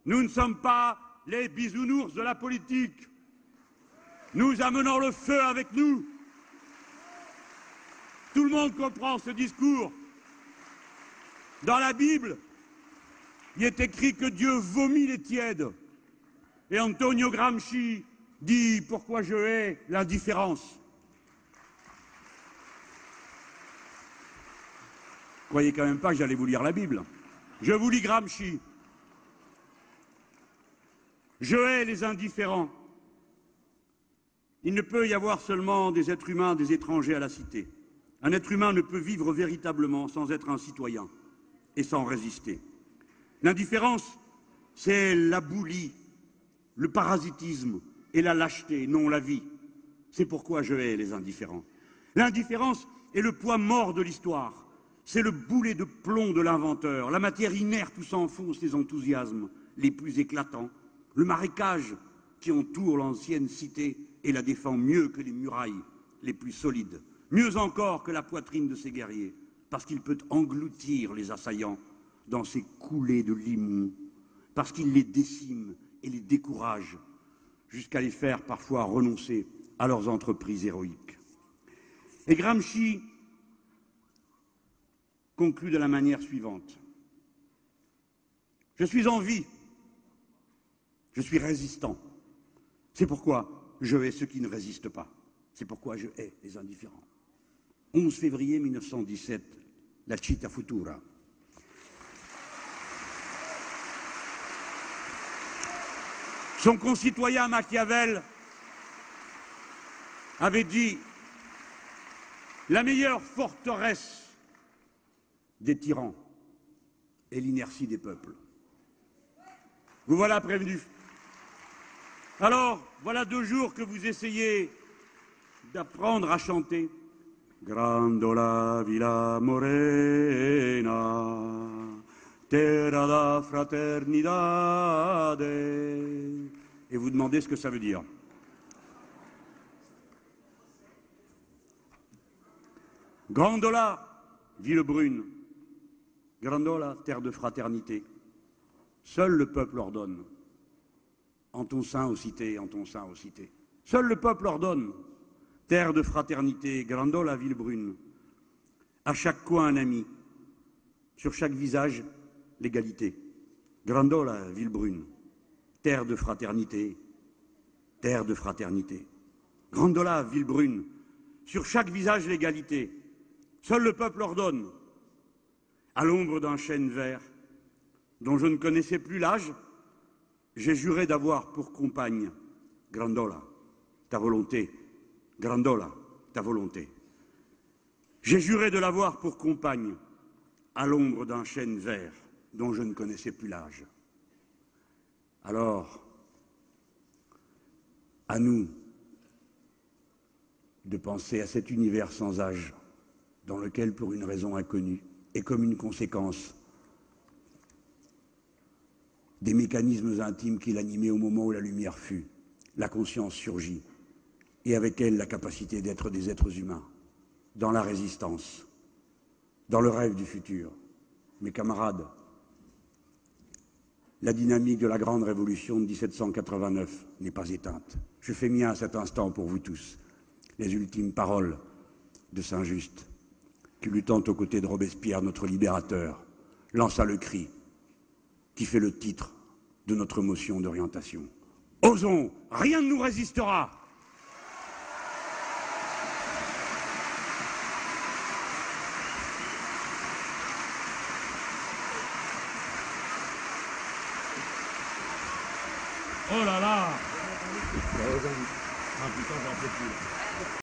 Nous ne sommes pas les bisounours de la politique. Nous amenons le feu avec nous. Tout le monde comprend ce discours. Dans la Bible, il est écrit que Dieu vomit les tièdes. Et Antonio Gramsci dit « Pourquoi je hais l'indifférence ?» Croyez quand même pas que j'allais vous lire la Bible. Je vous lis Gramsci. Je hais les indifférents. Il ne peut y avoir seulement des êtres humains, des étrangers à la cité. Un être humain ne peut vivre véritablement sans être un citoyen et sans résister. L'indifférence, c'est la boulie, le parasitisme et la lâcheté, non la vie. C'est pourquoi je hais les indifférents. L'indifférence est le poids mort de l'histoire. C'est le boulet de plomb de l'inventeur, la matière inerte où s'enfoncent les enthousiasmes les plus éclatants, le marécage qui entoure l'ancienne cité et la défend mieux que les murailles les plus solides, mieux encore que la poitrine de ses guerriers, parce qu'il peut engloutir les assaillants dans ses coulées de limon, parce qu'il les décime et les décourage, jusqu'à les faire parfois renoncer à leurs entreprises héroïques. Et Gramsci conclut de la manière suivante. Je suis en vie, je suis résistant. C'est pourquoi je hais ceux qui ne résistent pas. C'est pourquoi je hais les indifférents. 11 février 1917, la Città Futura. Son concitoyen Machiavel avait dit « La meilleure forteresse des tyrans est l'inertie des peuples. » Vous voilà prévenu. Alors, voilà 2 jours que vous essayez d'apprendre à chanter. Grandola Villa Morena, terra da fraternidade. Et vous demandez ce que ça veut dire. Grandola, ville brune. Grandola, terre de fraternité. Seul le peuple ordonne. En ton sein aux cités, en ton sein aux cités. Seul le peuple ordonne. Terre de fraternité, Grandola, ville brune. À chaque coin un ami. Sur chaque visage, l'égalité. Grandola, ville brune. Terre de fraternité. Terre de fraternité. Grandola, ville brune. Sur chaque visage, l'égalité. Seul le peuple ordonne. À l'ombre d'un chêne vert, dont je ne connaissais plus l'âge, j'ai juré d'avoir pour compagne Grandola, ta volonté. Grandola, ta volonté. J'ai juré de l'avoir pour compagne à l'ombre d'un chêne vert dont je ne connaissais plus l'âge. Alors, à nous de penser à cet univers sans âge dans lequel, pour une raison inconnue, et comme une conséquence des mécanismes intimes qui l'animaient au moment où la lumière fut, la conscience surgit, et avec elle la capacité d'être des êtres humains, dans la résistance, dans le rêve du futur. Mes camarades, la dynamique de la grande révolution de 1789 n'est pas éteinte. Je fais mien à cet instant pour vous tous les ultimes paroles de Saint-Just, qui, luttant aux côtés de Robespierre, notre libérateur, lança le cri qui fait le titre de notre motion d'orientation. Osons, rien ne nous résistera. Oh là là! Ah putain, j'en peux plus.